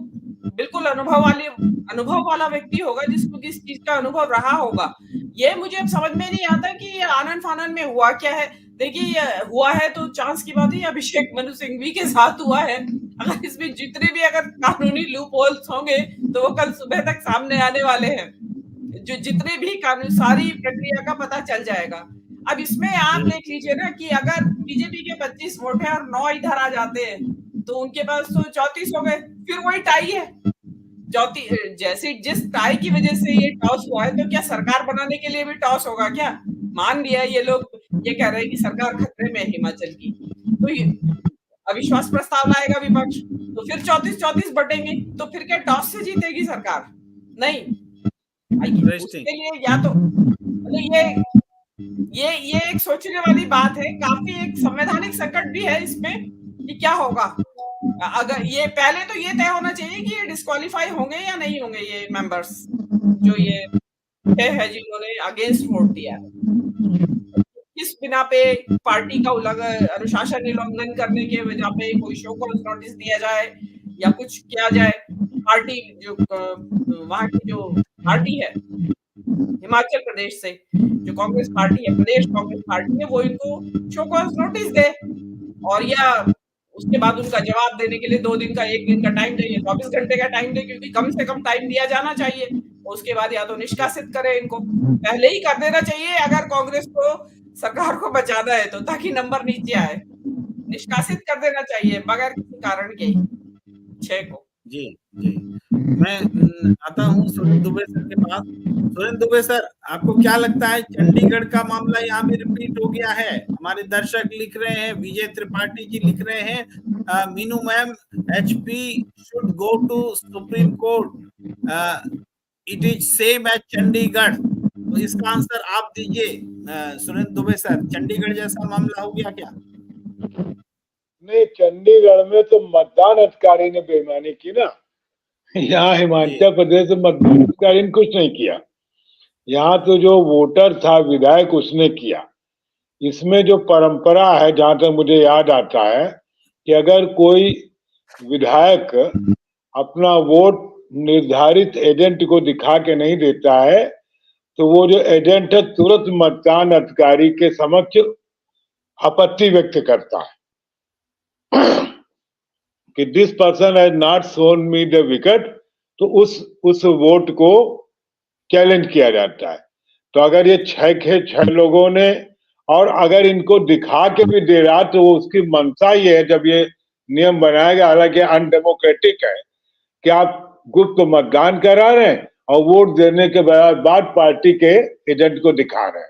बिल्कुल अनुभव वाला व्यक्ति होगा, जिसको किस चीज का अनुभव रहा होगा। ये मुझे अब समझ में नहीं आता कि ये आनन फानन में हुआ क्या है। देखिए हुआ है तो चांस की बात है, अभिषेक मनु सिंघवी के साथ हुआ है। अगर इसमें जितने भी अगर कानूनी लूप होल्स होंगे तो वो कल सुबह तक सामने आने वाले हैं। जो जितने भी कानून, सारी प्रक्रिया का पता चल जाएगा। अब इसमें आप देख लीजिए ना कि अगर बीजेपी के 25 वोट है और 9 इधर आ जाते हैं तो उनके पास तो 34 हो गए, फिर वही टाई है। जैसे जिस टाई की वजह से ये टॉस हुआ है, तो क्या सरकार बनाने के लिए भी टॉस होगा क्या? मान लिया ये लोग ये कह रहे हैं कि सरकार खतरे में है हिमाचल की, तो ये अविश्वास प्रस्ताव लाएगा विपक्ष, तो फिर 34-34 बटेंगे, तो फिर क्या टॉस से जीतेगी सरकार? नहीं। उसके लिए या तो मतलब ये एक सोचने वाली बात है। काफी एक संवैधानिक संकट भी है इसमें कि क्या होगा। अगर ये पहले तो ये तय होना चाहिए कि ये डिस्क्वालीफाई होंगे या नहीं होंगे, ये मेंबर्स जो ये है जिन्होंने अगेंस्ट वोट दिया, किस बिना पे पार्टी का अनुशासन उल्लंघन करने के वजह पे कोई शो कॉज नोटिस दिया जाए या कुछ किया जाए। पार्टी जो वहां की जो पार्टी है हिमाचल प्रदेश से, जो कांग्रेस पार्टी है, प्रदेश कांग्रेस पार्टी है, वो इनको शो कॉज नोटिस दे, और या उसके बाद उनका जवाब देने के लिए 2 दिन का 1 दिन का टाइम चाहिए, 24 घंटे का टाइम दे, क्योंकि कम से कम टाइम दिया जाना चाहिए। उसके बाद या तो निष्कासित करे इनको, पहले ही कर देना चाहिए अगर कांग्रेस को सरकार को बचाना है तो, ताकि नंबर नीचे आए। निष्कासित कर देना चाहिए बगैर किसी कारण के 6 को। जी मैं आता हूँ सुरेंद्र दुबे सर के पास। सुरेंद्र दुबे सर, आपको क्या लगता है चंडीगढ़ का मामला यहाँ भी रिपीट हो गया है? हमारे दर्शक लिख रहे हैं, विजय त्रिपाठी जी लिख रहे हैं, Meenu ma'am, HP should go to Supreme Court, it is same as Chandigarh. तो इसका आंसर आप दीजिए सुरेंद्र दुबे सर, चंडीगढ़ जैसा मामला हो गया क्या? नहीं, चंडीगढ़ में तो मतदान अधिकारी ने बेईमानी की ना। यहाँ हिमाचल प्रदेश में मतदान अधिकारी ने कुछ नहीं किया। यहाँ तो जो वोटर था, विधायक, उसने किया। इसमें जो परंपरा है, जहां तक मुझे याद आता है, कि अगर कोई विधायक अपना वोट निर्धारित एजेंट को दिखा के नहीं देता है तो वो जो एजेंट है तुरंत मतदान अधिकारी के समक्ष आपत्ति व्यक्त करता है कि this person has not shown me the wicket, तो उस वोट को चैलेंज किया जाता है। तो अगर ये 6 लोगों ने, और अगर इनको दिखा के भी दे रहा तो वो उसकी मंशा ये है, जब ये नियम बनाया गया, हालांकि अनडेमोक्रेटिक है, कि आप गुप्त मतदान करा रहे हैं और वोट देने के बाद पार्टी के एजेंट को दिखा रहे हैं।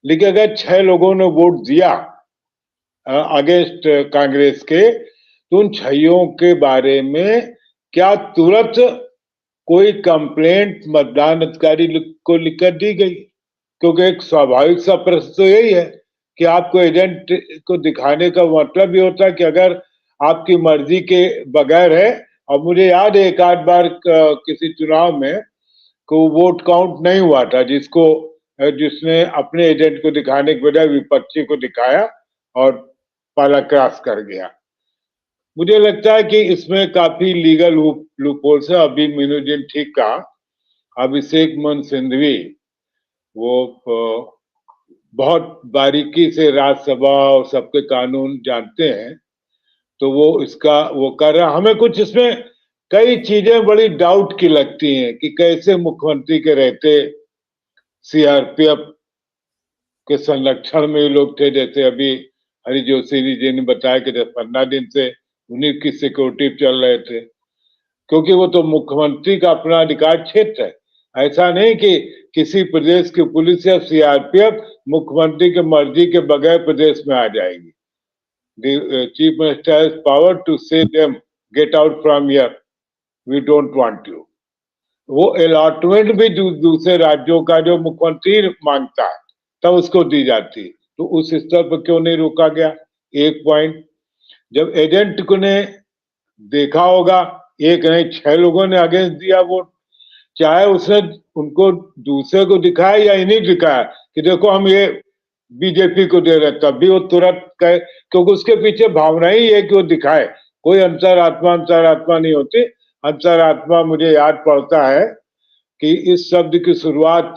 लेकिन अगर 6 लोगों ने वोट दिया अगेंस्ट कांग्रेस के, तो उन 6 के बारे में क्या तुरंत कोई कंप्लेंट मतदान अधिकारी को लिखकर दी गई? क्योंकि एक स्वाभाविक सा प्रश्न तो यही है कि आपको एजेंट को दिखाने का मतलब ये होता है कि अगर आपकी मर्जी के बगैर है, और मुझे याद है एक आध बार किसी चुनाव में को वोट काउंट नहीं हुआ था, जिसने अपने एजेंट को दिखाने के बजाय विपक्षी को दिखाया और पाला क्रॉस कर गया। मुझे लगता है कि इसमें काफी लीगल लूपहोल्स है। अभी मीनू जी ने ठीक कहा, अभिषेक मनु सिंघवी वो बहुत बारीकी से राज्यसभा और सबके कानून जानते हैं, तो वो कर रहा। हमें कुछ इसमें कई चीजें बड़ी डाउट की लगती हैं कि कैसे मुख्यमंत्री के रहते सीआरपीएफ के संरक्षण में ये लोग थे। जैसे अभी हरि जोशी जी ने बताया कि 10-15 दिन से उन्हीं की सिक्योरिटी चल रहे थे, क्योंकि वो तो मुख्यमंत्री का अपना अधिकार क्षेत्र है। ऐसा नहीं कि किसी प्रदेश की पुलिस या सीआरपीएफ मुख्यमंत्री की मर्जी के बगैर प्रदेश में आ जाएगी। The chief minister has power to say them get out from here, we don't want you. वो अलॉटमेंट भी दूसरे राज्यों का जो मुख्यमंत्री मांगता है तब उसको दी जाती, तो उस स्तर पर क्यों नहीं रोका गया? एक पॉइंट, जब एजेंट को ने देखा होगा, एक नहीं 6 लोगों ने अगेंस्ट दिया वोट, चाहे उसने उनको दूसरे को दिखाया या इन्हीं दिखाया कि देखो हम ये बीजेपी को दे रहे, तब भी वो तुरंत कहे, क्योंकि उसके पीछे भावना ही है कि वो दिखाए। कोई अंतरात्मा नहीं होती। अंतरात्मा मुझे याद पड़ता है कि इस शब्द की शुरुआत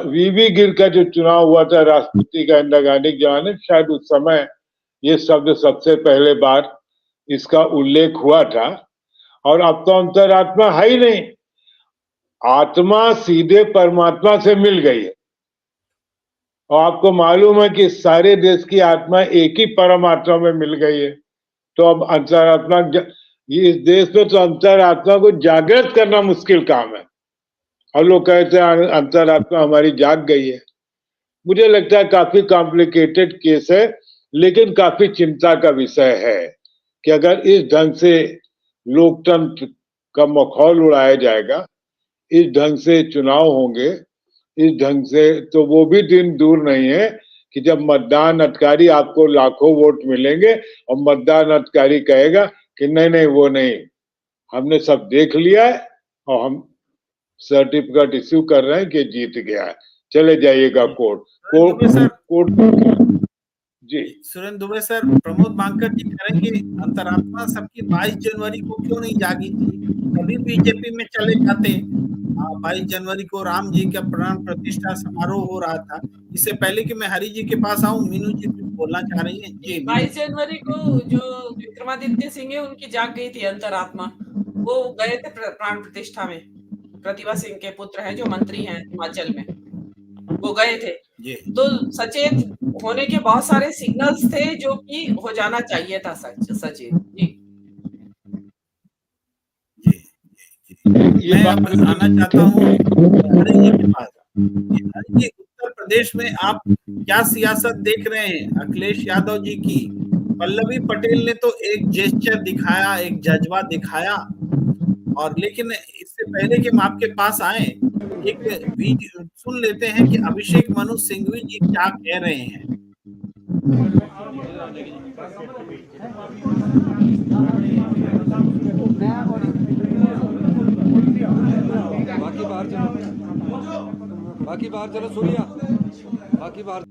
वीवी गिर का जो चुनाव हुआ था राष्ट्रपति का इंदिरा गांधी के जमाने, शायद उस समय ये शब्द सबसे पहले बार इसका उल्लेख हुआ था। और अब तो अंतरात्मा है ही नहीं, आत्मा सीधे परमात्मा से मिल गई है। और आपको मालूम है कि सारे देश की आत्मा एक ही परमात्मा में मिल गई है। तो अब अंतरात्मा, इस देश में तो अंतरात्मा को जागृत करना मुश्किल काम है, और लोग कहते हैं अंतरात्मा हमारी जाग गई है। मुझे लगता है काफी कॉम्प्लिकेटेड केस है, लेकिन काफी चिंता का विषय है कि अगर इस ढंग से लोकतंत्र का मखौल उड़ाया जाएगा, इस ढंग से चुनाव होंगे, इस ढंग से, तो वो भी दिन दूर नहीं है कि जब मतदान अधिकारी, आपको लाखों वोट मिलेंगे और मतदान अधिकारी कहेगा कि नहीं वो नहीं, हमने सब देख लिया है और हम सर्टिफिकेट इश्यू कर रहे हैं कि जीत गया है, चले जाइएगा कोर्ट। जी सुरेंद्र दुबे सर, प्रमोद मांकर जी करेंगे, अंतरात्मा सबकी 22 जनवरी को क्यों नहीं जागी थी? कभी बीजेपी में चले जाते। 22 जनवरी को राम जी का प्राण प्रतिष्ठा समारोह हो रहा था। इससे पहले कि मैं हरि जी के पास आऊं, मीनू जी कुछ बोलना चाह रही हैं? जी 22 जनवरी को जो विक्रमादित्य सिंह है उनकी जाग गई थी अंतरात्मा, वो गए थे प्राण प्रतिष्ठा में। प्रतिभा सिंह के पुत्र हैं जो मंत्री हैं हिमाचल में, वो गए थे। तो सचेत होने के बहुत सारे सिग्नल्स थे जो कि हो जाना चाहिए था सचेत। जी मैं अब आना चाहता हूँ हरि जी के पास। हरि जी, उत्तर प्रदेश में आप क्या सियासत देख रहे हैं अखिलेश यादव जी की? पल्लवी पटेल ने तो एक जेस्चर दिखाया, एक जज्बा दिखाया, और लेकिन इससे पहले कि हम आपके पास आए, एक वीडियो सुन लेते हैं कि अभिषेक मनु सिंघवी जी क्या कह रहे हैं। बाकी बाहर चलो सूर्या, बाकी बाहर।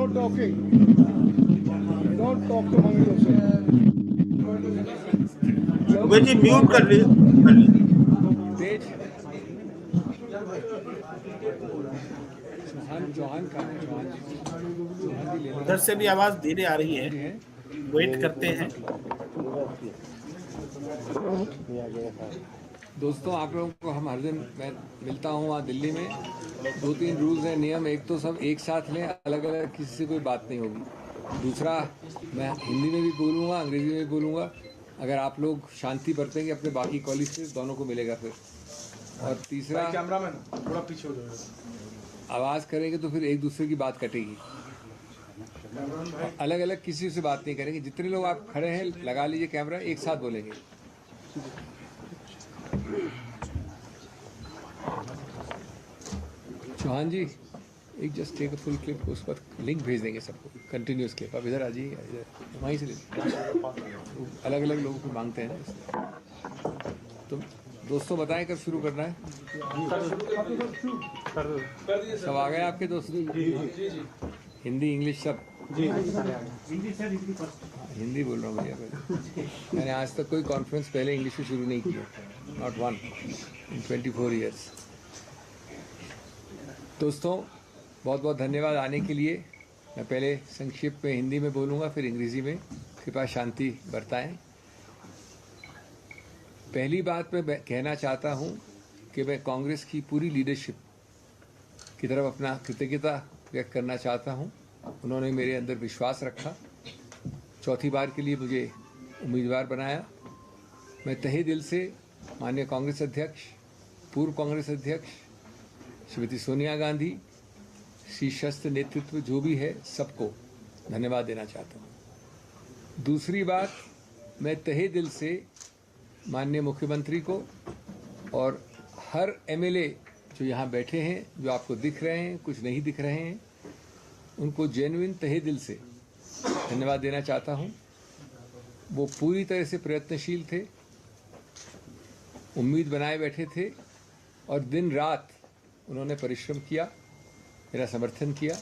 Talking. Don't talk among yourselves. Dubey ji mute कर लीजिए। उधर से भी आवाज धीरे आ रही है, वेट करते हैं। दोस्तों, आप लोगों को हम हर दिन मैं मिलता हूँ वहाँ दिल्ली में। 2-3 रूल्स हैं, नियम। एक तो सब एक साथ लें, अलग अलग किसी से कोई बात नहीं होगी। दूसरा, मैं हिंदी में भी बोलूँगा, अंग्रेजी में भी बोलूँगा। अगर आप लोग शांति बरतेंगे अपने बाकी कॉलीग से, दोनों को मिलेगा फिर। और तीसरा, कैमरामैन थोड़ा पीछे हो जाएगा। आवाज़ करेंगे तो फिर एक दूसरे की बात कटेगी। अलग अलग किसी से बात नहीं करेंगे। जितने लोग आप खड़े हैं लगा लीजिए कैमरा, एक साथ बोलेंगे। चौहान जी, एक just take a full clip, उस पर लिंक भेज देंगे सबको, कंटिन्यूस क्लिप। आप इधर आ जाइए, इधर वहीं से अलग अलग लोगों को मांगते हैं ना। तो दोस्तों बताएं कब शुरू करना है? सब आ गए आपके दोस्त? हिंदी इंग्लिश सब? हिंदी बोल रहा हूँ भैया। मैंने आज तक कोई कॉन्फ्रेंस पहले इंग्लिश में शुरू नहीं किया, नॉट वन इन 24 ईयर्स। दोस्तों बहुत बहुत धन्यवाद आने के लिए। मैं पहले संक्षिप्त में हिंदी में बोलूँगा, फिर अंग्रेज़ी में। कृपया शांति बरताएं। पहली बात मैं कहना चाहता हूं कि मैं कांग्रेस की पूरी लीडरशिप की तरफ अपना कृतज्ञता व्यक्त करना चाहता हूं। उन्होंने मेरे अंदर विश्वास रखा, चौथी बार के लिए मुझे उम्मीदवार बनाया। मैं तहे दिल से माननीय कांग्रेस अध्यक्ष, पूर्व कांग्रेस अध्यक्ष श्रीमती सोनिया गांधी, शीर्षस्थ नेतृत्व जो भी है, सबको धन्यवाद देना चाहता हूँ। दूसरी बात, मैं तहे दिल से माननीय मुख्यमंत्री को और हर एमएलए जो यहाँ बैठे हैं, जो आपको दिख रहे हैं, कुछ नहीं दिख रहे हैं, उनको जेन्युइन तहे दिल से धन्यवाद देना चाहता हूँ। वो पूरी तरह से प्रयत्नशील थे, उम्मीद बनाए बैठे थे और दिन रात उन्होंने परिश्रम किया, मेरा समर्थन किया।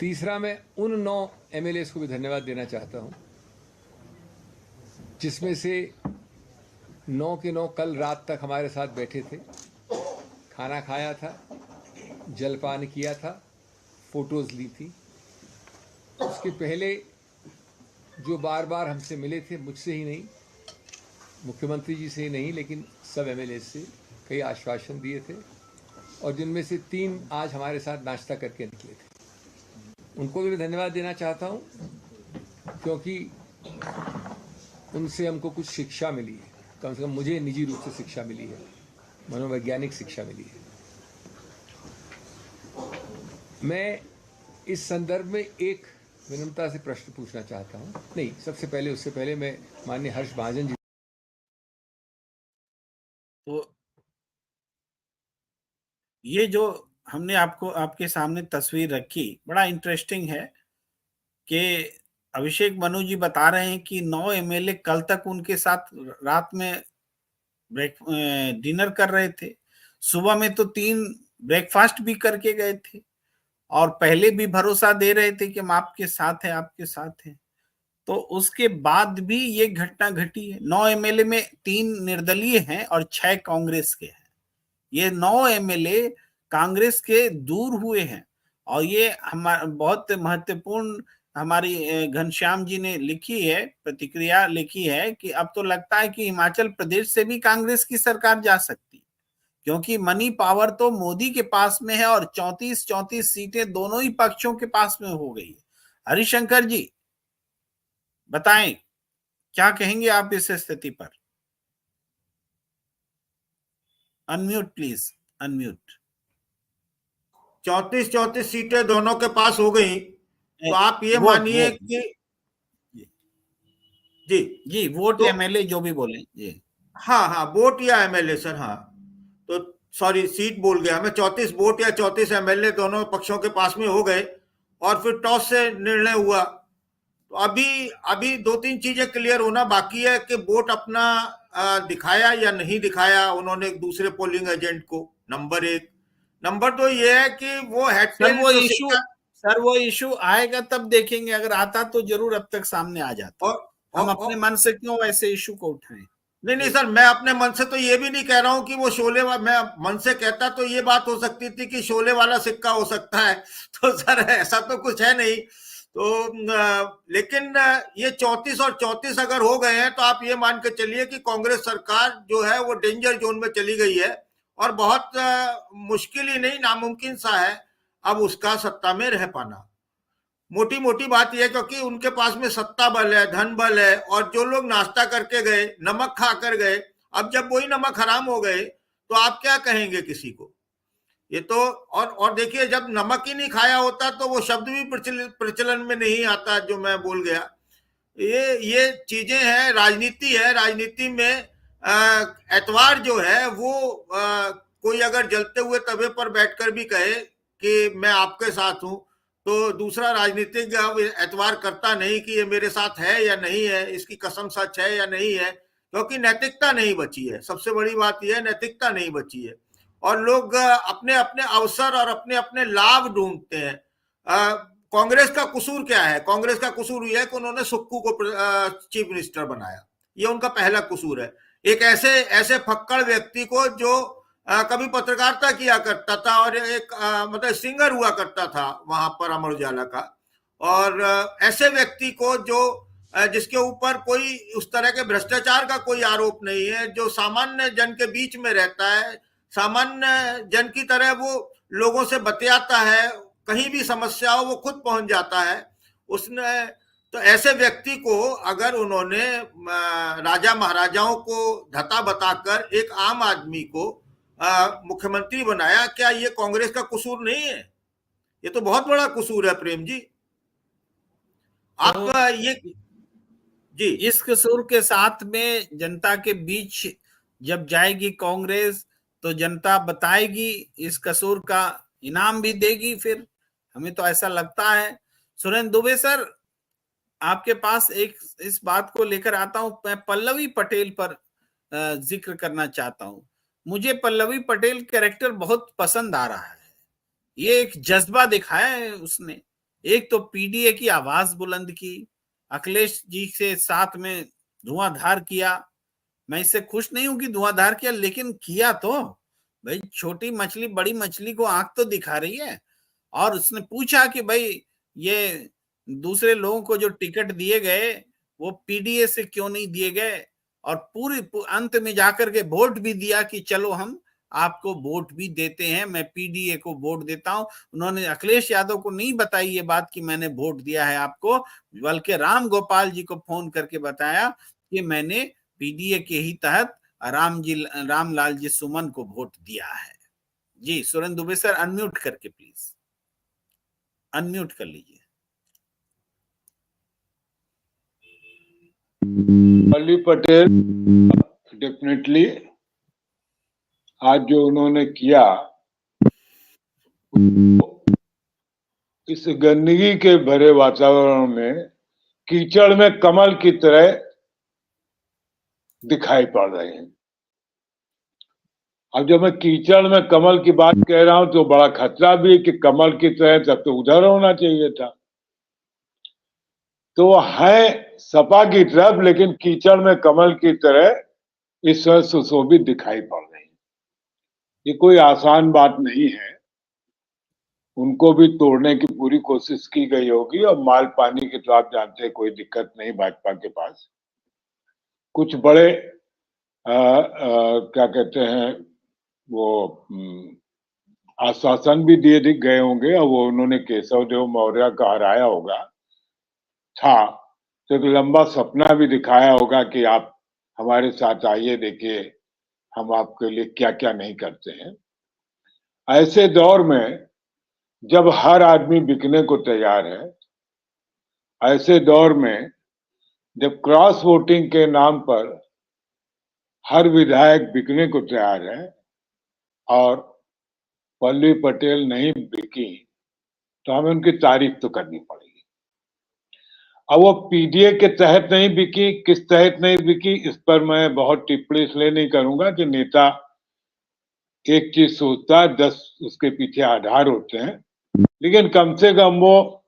तीसरा, मैं उन 9 एमएलए को भी धन्यवाद देना चाहता हूँ जिसमें से 9 के 9 कल रात तक हमारे साथ बैठे थे, खाना खाया था, जलपान किया था, फोटोज़ ली थी। उसके पहले जो बार बार हमसे मिले थे, मुझसे ही नहीं, मुख्यमंत्री जी से ही नहीं, लेकिन सब एमएलए से कई आश्वासन दिए थे और जिनमें से 3 आज हमारे साथ नाश्ता करके निकले थे। उनको भी धन्यवाद देना चाहता हूँ क्योंकि उनसे हमको कुछ शिक्षा मिली है, कम से कम मुझे निजी रूप से शिक्षा मिली है, मनोवैज्ञानिक शिक्षा मिली है। मैं इस संदर्भ में एक विनम्रता से प्रश्न पूछना चाहता हूँ। नहीं, सबसे पहले, उससे पहले मैं माननीय हर्ष महाजन जी, तो ये जो हमने आपके सामने तस्वीर रखी, बड़ा इंटरेस्टिंग है कि अभिषेक मनु जी बता रहे हैं कि 9 एमएलए कल तक उनके साथ रात में डिनर कर रहे थे, सुबह में तो 3 ब्रेकफास्ट भी करके गए थे और पहले भी भरोसा दे रहे थे कि हम आपके साथ हैं, आपके साथ हैं। तो उसके बाद भी ये घटना घटी है। 9 एमएलए में 3 निर्दलीय हैं और 6 कांग्रेस के हैं। ये 9 एमएलए कांग्रेस के दूर हुए हैं और ये हमारा बहुत महत्वपूर्ण, हमारी घनश्याम जी ने लिखी है, प्रतिक्रिया लिखी है कि अब तो लगता है कि हिमाचल प्रदेश से भी कांग्रेस की सरकार जा सकती है, क्योंकि मनी पावर तो मोदी के पास में है और 34 सीटें दोनों ही पक्षों के पास में हो गई है। हरिशंकर जी बताएं, क्या कहेंगे आप इस स्थिति पर? Unmute please, unmute. 34 सीटें दोनों के पास हो गई, तो आप ये मानिए कि जी वोट तो एमएलए जो भी बोले जी, हाँ, वोट या एमएलए सर, हाँ तो सॉरी, सीट बोल गया मैं। 34 वोट या 34 एमएलए दोनों पक्षों के पास में हो गए और फिर टॉस से निर्णय हुआ। तो अभी 2-3 चीजें क्लियर होना बाकी है कि वोट अपना दिखाया या नहीं दिखाया उन्होंने एक दूसरे पोलिंग एजेंट को, नंबर 1। नंबर 2 ये है कि वो सर वो इशू आएगा तब देखेंगे, अगर आता तो जरूर अब तक सामने आ जाता। हम अपने मन से क्यों ऐसे इशू को उठाएं? नहीं सर, मैं अपने मन से तो ये भी नहीं कह रहा हूं कि वो शोले मैं मन से कहता तो ये बात हो सकती थी कि शोले वाला सिक्का हो सकता है, तो सर ऐसा तो कुछ है नहीं। तो लेकिन ये 34 और 34 अगर हो गए हैं तो आप ये मान के चलिए कि कांग्रेस सरकार जो है वो डेंजर जोन में चली गई है और बहुत मुश्किल ही नहीं, नामुमकिन सा है अब उसका सत्ता में रह पाना। मोटी मोटी बात यह, क्योंकि उनके पास में सत्ता बल है, धन बल है, और जो लोग नाश्ता करके गए, नमक खा कर गए, अब जब वही नमक हराम हो गए तो आप क्या कहेंगे किसी को? ये तो और देखिए, जब नमक ही नहीं खाया होता तो वो शब्द भी प्रचलन में नहीं आता जो मैं बोल गया। ये चीजें हैं, राजनीति है। राजनीति में एतवार जो है वो कोई अगर जलते हुए तवे पर बैठकर भी कहे कि मैं आपके साथ हूं, तो दूसरा राजनीतिक एतवार करता नहीं कि ये मेरे साथ है या नहीं है, इसकी कसम सच है या नहीं है, क्योंकि नैतिकता नहीं बची है। सबसे बड़ी बात यह है, नैतिकता नहीं बची है और लोग अपने अपने अवसर और अपने अपने लाभ ढूंढते हैं। कांग्रेस का कसूर क्या है? कांग्रेस का कसूर यह है कि उन्होंने सुक्खू को चीफ मिनिस्टर बनाया, ये उनका पहला कसूर है। एक ऐसे फक्कड़ व्यक्ति को जो कभी पत्रकारिता किया करता था और एक मतलब सिंगर हुआ करता था वहां पर अमर उजाला का, और ऐसे व्यक्ति को जो जिसके ऊपर कोई उस तरह के भ्रष्टाचार का कोई आरोप नहीं है, जो सामान्य जन के बीच में रहता है, सामान्य जन की तरह वो लोगों से बतियाता है, कहीं भी समस्या हो वो खुद पहुंच जाता है उसने। तो ऐसे व्यक्ति को अगर उन्होंने राजा महाराजाओं को धता बताकर एक आम आदमी को मुख्यमंत्री बनाया, क्या ये कांग्रेस का कसूर नहीं है? ये तो बहुत बड़ा कसूर है प्रेम जी। आप तो ये जी, इस कसूर के साथ में जनता के बीच जब जाएगी कांग्रेस तो जनता बताएगी, इस कसूर का इनाम भी देगी। फिर हमें तो ऐसा लगता है। सुरेंद्र दुबे सर, आपके पास एक इस बात को लेकर आता हूं। मैं पल्लवी पटेल पर जिक्र करना चाहता हूं। मुझे पल्लवी पटेल कैरेक्टर बहुत पसंद आ रहा है। ये एक जज्बा दिखाया है उसने। एक तो पीडीए की आवाज बुलंद की, अखिलेश जी से साथ में धुआंधार किया। मैं इससे खुश नहीं हूं कि धुआंधार किया, लेकिन किया तो भाई। छोटी मछली बड़ी मछली को आंख तो दिखा रही है। और उसने पूछा कि भाई ये दूसरे लोगों को जो टिकट दिए गए वो पीडीए से क्यों नहीं दिए गए, और पूरी अंत में जाकर के वोट भी दिया कि चलो हम आपको वोट भी देते हैं, मैं पीडीए को वोट देता हूं। उन्होंने अखिलेश यादव को नहीं बताई ये बात कि मैंने वोट दिया है आपको, बल्कि राम गोपाल जी को फोन करके बताया कि मैंने पीडीए के ही तहत रामलाल जी सुमन को वोट दिया है। जी सुरेंद्र दुबे सर, अनम्यूट करके प्लीज अनम्यूट कर लीजिए। पल्लवी पटेल डेफिनेटली आज जो उन्होंने किया, इस गंदगी के भरे वातावरण में कीचड़ में कमल की तरह दिखाई पड़ रहे हैं। अब जब मैं कीचड़ में कमल की बात कह रहा हूं तो बड़ा खतरा भी है कि कमल की तरह तब तो उधर होना चाहिए था। तो है सपा की तरफ, लेकिन कीचड़ में कमल की तरह इस समय सुशोभित दिखाई पड़ रही है। ये कोई आसान बात नहीं है। उनको भी तोड़ने की पूरी कोशिश की गई होगी, और माल पानी की तो आप जानते हैं कोई दिक्कत नहीं भाजपा के पास। कुछ बड़े क्या कहते हैं वो आश्वासन भी दिए गए होंगे, और वो उन्होंने केशव देव मौर्य का हराया होगा था, तो एक लंबा सपना भी दिखाया होगा कि आप हमारे साथ आइए, देखिए हम आपके लिए क्या क्या नहीं करते हैं। ऐसे दौर में जब हर आदमी बिकने को तैयार है, ऐसे दौर में जब क्रॉस वोटिंग के नाम पर हर विधायक बिकने को तैयार है और पल्लवी पटेल नहीं बिकी, तो हमें उनकी तारीफ तो करनी पड़ेगी। अब वो पीडीए के तहत नहीं बिकी, किस तहत नहीं बिकी, इस पर मैं बहुत टिप्पणी इसलिए नहीं करूंगा कि नेता एक चीज सोचता है, 10 उसके पीछे आधार होते हैं, लेकिन कम से कम वो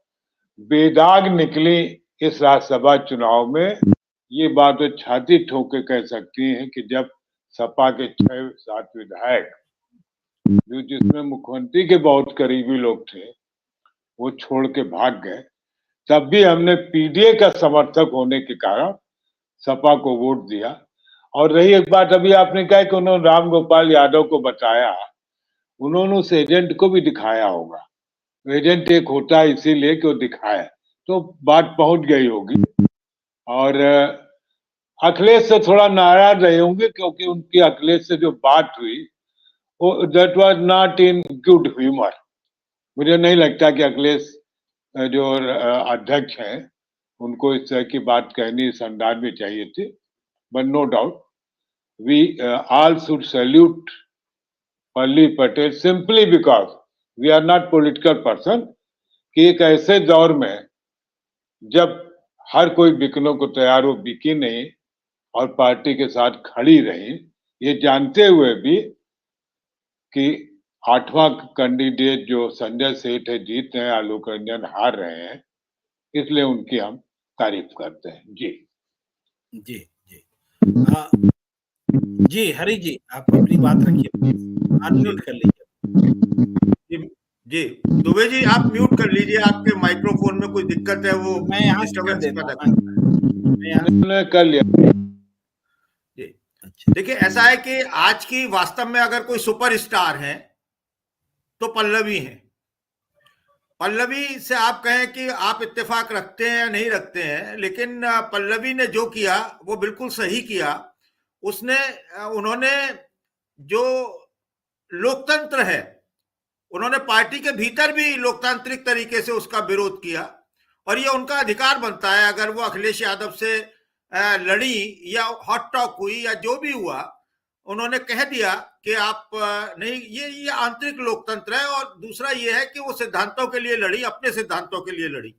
बेदाग निकली इस राज्यसभा चुनाव में। ये बात तो छाती ठोक के कह सकती है कि जब सपा के 6-7 विधायक, जो जिसमें मुख्यमंत्री के बहुत करीबी लोग थे, वो छोड़ के भाग गए, तब भी हमने पीडीए का समर्थक होने के कारण सपा को वोट दिया। और रही एक बात, अभी आपने कहा कि उन्होंने राम गोपाल यादव को बताया, उन्होंने उस एजेंट को भी दिखाया होगा। एजेंट एक होता है इसीलिए कि वो दिखाए, तो बात पहुंच गई होगी। और अखिलेश से थोड़ा नाराज रहे होंगे, क्योंकि उनकी अखिलेश से जो बात हुई that was not in good humour. मुझे नहीं लगता कि अखिलेश जो अध्यक्ष हैं उनको इस तरह की बात कहनी इस अंदाज में चाहिए थी। But no doubt we all should salute Palli Patel simply because we are not political person, कि एक ऐसे दौर में जब हर कोई बिकने को तैयार हो, बिकी नहीं और पार्टी के साथ खड़ी रही, ये जानते हुए भी कि 8वां कैंडिडेट जो संजय सेठ है जीत रहे हैं, आलोक रंजन हार रहे हैं, इसलिए उनकी हम तारीफ करते हैं। जी जी जी जी हरी जी, आप अपनी बात रखिए, अनम्यूट कर लीजिए। जी दुबे जी आप म्यूट कर लीजिए, आपके माइक्रोफोन में कुछ दिक्कत है, वो मैं यहाँ से कर डिस्टरबेंस देता पैदा हूँ, करता है। मैं यहाँ मैंने कर लिया। जी अच्छा देखिए, ऐसा है कि आज की वास्तव में अगर कोई सुपरस्टार है तो पल्लवी है। पल्लवी से आप कहें कि आप इत्तेफाक रखते हैं या नहीं रखते हैं, लेकिन पल्लवी ने जो किया वो बिल्कुल सही किया। उन्होंने जो लोकतंत्र है, उन्होंने पार्टी के भीतर भी लोकतांत्रिक तरीके से उसका विरोध किया, और ये उनका अधिकार बनता है। अगर वो अखिलेश यादव से लड़ी या हॉट टॉक हुई या जो भी हुआ, उन्होंने कह दिया कि आप नहीं, ये आंतरिक लोकतंत्र है। और दूसरा ये है कि वो सिद्धांतों के लिए लड़ी, अपने सिद्धांतों के लिए लड़ी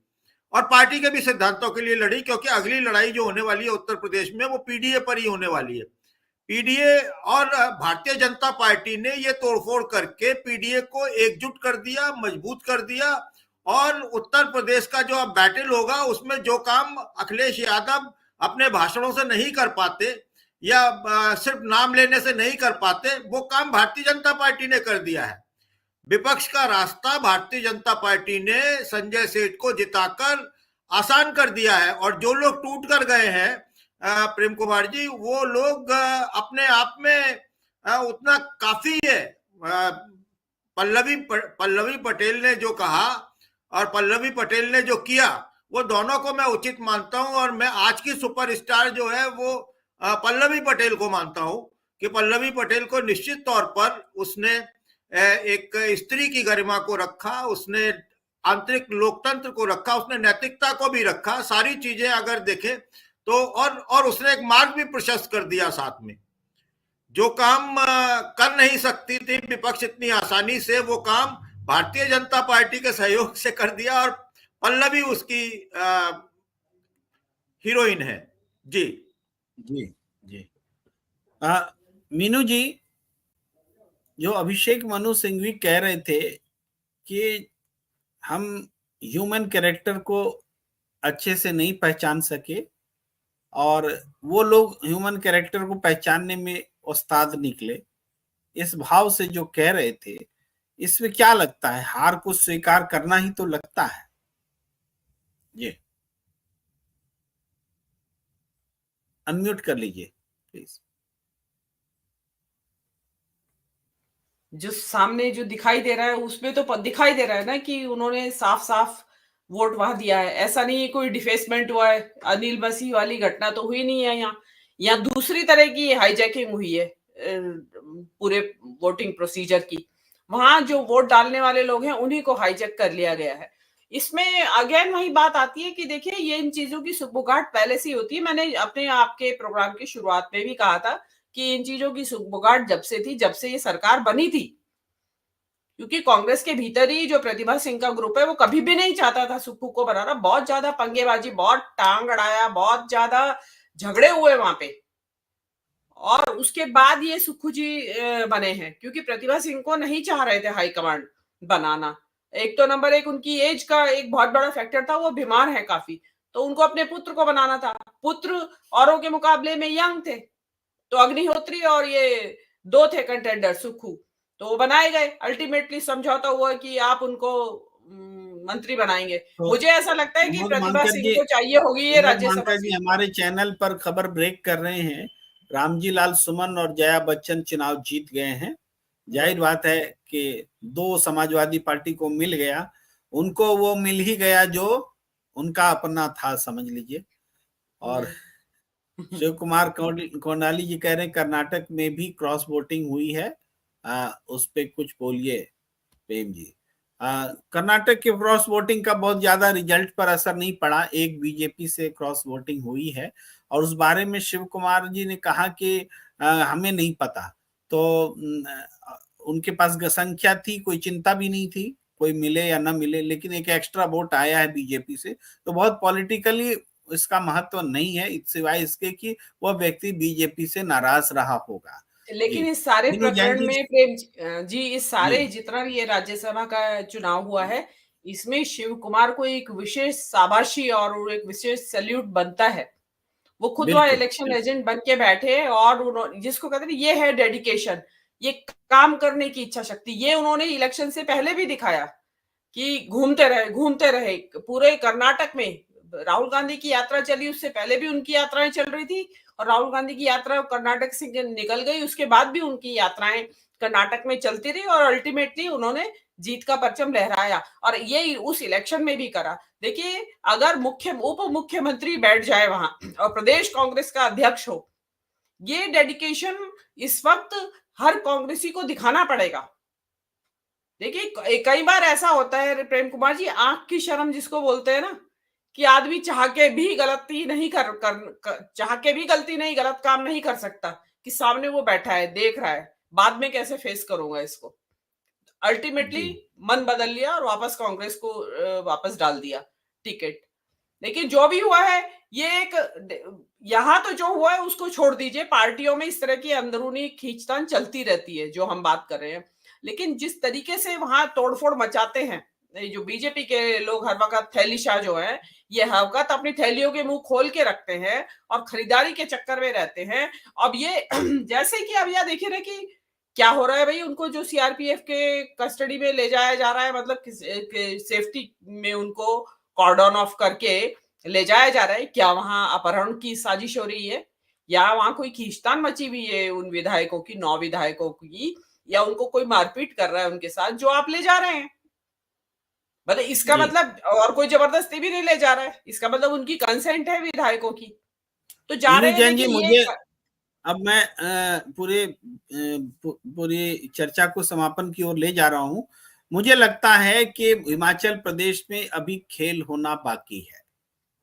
और पार्टी के भी सिद्धांतों के लिए लड़ी, क्योंकि अगली लड़ाई जो होने वाली है उत्तर प्रदेश में वो पीडीए पर ही होने वाली है। पीडीए और भारतीय जनता पार्टी ने ये तोड़फोड़ करके पीडीए को एकजुट कर दिया, मजबूत कर दिया, और उत्तर प्रदेश का जो अब बैटल होगा उसमें जो काम अखिलेश यादव अपने भाषणों से नहीं कर पाते या सिर्फ नाम लेने से नहीं कर पाते, वो काम भारतीय जनता पार्टी ने कर दिया है। विपक्ष का रास्ता भारतीय जनता पार्टी ने संजय सेठ को जिताकर आसान कर दिया है, और जो लोग टूट कर गए हैं प्रेम कुमार जी, वो लोग अपने आप में उतना काफी है। पल्लवी पटेल ने जो कहा और पल्लवी पटेल ने जो किया, वो दोनों को मैं उचित मानता हूं। और मैं आज की सुपरस्टार जो है वो पल्लवी पटेल को मानता हूं कि पल्लवी पटेल को निश्चित तौर पर उसने एक स्त्री की गरिमा को रखा, उसने आंतरिक लोकतंत्र को रखा, उसने नैतिकता को भी रखा। सारी चीजें अगर देखें तो और उसने एक मार्ग भी प्रशस्त कर दिया साथ में। जो काम कर नहीं सकती थी विपक्ष इतनी आसानी से, वो काम भारतीय जनता पार्टी के सहयोग से कर दिया, और पल्लवी उसकी हीरोइन है। जी जी जी मीनू जी, जो अभिषेक मनु सिंघवी कह रहे थे कि हम ह्यूमन कैरेक्टर को अच्छे से नहीं पहचान सके, और वो लोग ह्यूमन कैरेक्टर को पहचानने में उस्ताद निकले, इस भाव से जो कह रहे थे, इसमें क्या लगता है? हार को स्वीकार करना ही तो लगता है। जी अनम्यूट कर लीजिए प्लीज। जो सामने जो दिखाई दे रहा है उसमें तो दिखाई दे रहा है ना कि उन्होंने साफ साफ वोट वहां दिया है। ऐसा नहीं है कोई डिफेसमेंट हुआ है, अनिल मसीह वाली घटना तो हुई नहीं है। यहाँ दूसरी तरह की हाईजैकिंग हुई है पूरे वोटिंग प्रोसीजर की। वहां जो वोट डालने वाले लोग हैं उन्हीं को हाईजैक कर लिया गया है। इसमें अगेन वही बात आती है कि देखिए, ये इन चीजों की सुगबुगाहट पहले से ही होती है। मैंने अपने आपके प्रोग्राम की शुरुआत में भी कहा था कि इन चीजों की सुगबुगाहट जब से थी, जब से ये सरकार बनी थी, क्योंकि कांग्रेस के भीतर ही जो प्रतिभा सिंह का ग्रुप है वो कभी भी नहीं चाहता था सुक्खू को बनाना। बहुत ज्यादा पंगेबाजी, बहुत टांग अड़ाया, बहुत ज्यादा झगड़े हुए वहां पे, और उसके बाद ये सुक्खू जी बने हैं, क्योंकि प्रतिभा सिंह को नहीं चाह रहे थे हाईकमांड बनाना। एक तो नंबर एक उनकी एज का एक बहुत बड़ा फैक्टर था, वो बीमार है काफी, तो उनको अपने पुत्र को बनाना था। पुत्र औरों के मुकाबले में यंग थे, तो अग्निहोत्री और ये दो थे कंटेंडर, सुक्खू, तो वो बनाए गए। अल्टीमेटली समझौता हुआ कि आप उनको मंत्री बनाएंगे। तो मुझे ऐसा लगता है कि प्रतिभा सिंह को चाहिए होगी ये राज्यसभा जी हमारे चैनल पर खबर ब्रेक कर रहे हैं, रामजी लाल सुमन और जया बच्चन चुनाव जीत गए हैं। जाहिर बात है कि 2 समाजवादी पार्टी को मिल गया, उनको वो मिल ही गया जो उनका अपना था, समझ लीजिए। और शिव कुमार कोंडाली जी कह रहे हैं कर्नाटक में भी क्रॉस वोटिंग हुई है, उस पे कुछ बोलिए प्रेम जी। कर्नाटक के क्रॉस वोटिंग का बहुत ज्यादा रिजल्ट पर असर नहीं पड़ा, एक बीजेपी से क्रॉस वोटिंग हुई है और उस बारे में शिव कुमार जी ने कहा कि हमें नहीं पता। तो उनके पास संख्या थी, कोई चिंता भी नहीं थी, कोई मिले या ना मिले, लेकिन एक एक्स्ट्रा वोट आया है बीजेपी से, तो बहुत पॉलिटिकली इसका महत्व नहीं है, सिवाय इसके कि वह व्यक्ति बीजेपी से नाराज रहा होगा। लेकिन जी इस सारे विनोद जैन प्रकरण जी। में प्रेम जी, इस सारे जी जितना भी ये राज्यसभा का चुनाव हुआ है, इसमें शिव कुमार को एक विशेष शाबाशी और एक विशेष सैल्यूट बनता है। वो खुद वहाँ बिल्कुल इलेक्शन बिल्कुल। एजेंट बन के बैठे और उन्होंने, जिसको कहते हैं ये है डेडिकेशन, ये काम करने की इच्छा शक्ति, ये उन्होंने इलेक्शन से पहले भी दिखाया कि घूमते रहे पूरे कर्नाटक में। राहुल गांधी की यात्रा चली, उससे पहले भी उनकी यात्राएं चल रही थी, और राहुल गांधी की यात्रा कर्नाटक से निकल गई, उसके बाद भी उनकी यात्राएं कर्नाटक में चलती रही और अल्टीमेटली उन्होंने जीत का परचम लहराया, और ये उस इलेक्शन में भी करा। देखिए, अगर उप मुख्यमंत्री बैठ जाए वहां और प्रदेश कांग्रेस का अध्यक्ष हो, ये डेडिकेशन इस वक्त हर कांग्रेसी को दिखाना पड़ेगा। देखिए, कई बार ऐसा होता है प्रेम कुमार जी, आंख की शर्म जिसको बोलते हैं ना, कि आदमी चाह के भी गलती नहीं चाह के भी गलती नहीं, गलत काम नहीं कर सकता, कि सामने वो बैठा है देख रहा है, बाद में कैसे फेस करूंगा इसको। अल्टीमेटली जी मन बदल लिया और वापस कांग्रेस को वापस डाल दिया टिकट। लेकिन जो भी हुआ है, ये एक यहाँ तो जो हुआ है उसको छोड़ दीजिए, पार्टियों में इस तरह की अंदरूनी खींचतान चलती रहती है जो हम बात कर रहे हैं, लेकिन जिस तरीके से वहां तोड़फोड़ मचाते हैं ये जो बीजेपी के लोग, हर वक्त थैली शाह जो है, ये हर वक्त अपनी थैलियों के मुंह खोल के रखते हैं और खरीदारी के चक्कर में रहते हैं। अब ये जैसे कि अब यह देखिए ना कि क्या हो रहा है भाई, उनको जो सीआरपीएफ के कस्टडी में ले जाया जा रहा है, मतलब सेफ्टी में उनको कॉर्डन ऑफ करके ले जाया जा रहा है, क्या वहां अपहरण की साजिश हो रही है, या वहां कोई खींचतान मची हुई है उन विधायकों की, 9 विधायकों की, या उनको कोई मारपीट कर रहा है उनके साथ जो आप ले जा रहे हैं? मतलब इसका जी मतलब, और कोई जबरदस्ती भी नहीं ले जा रहा है, इसका मतलब उनकी कंसेंट है विधायकों की, तो जा रहे विनोद हैं। जैन जी, देखिए मुझे ये अब मैं पूरी चर्चा को समापन की ओर ले जा रहा हूं। मुझे लगता है कि हिमाचल प्रदेश में अभी खेल होना बाकी है।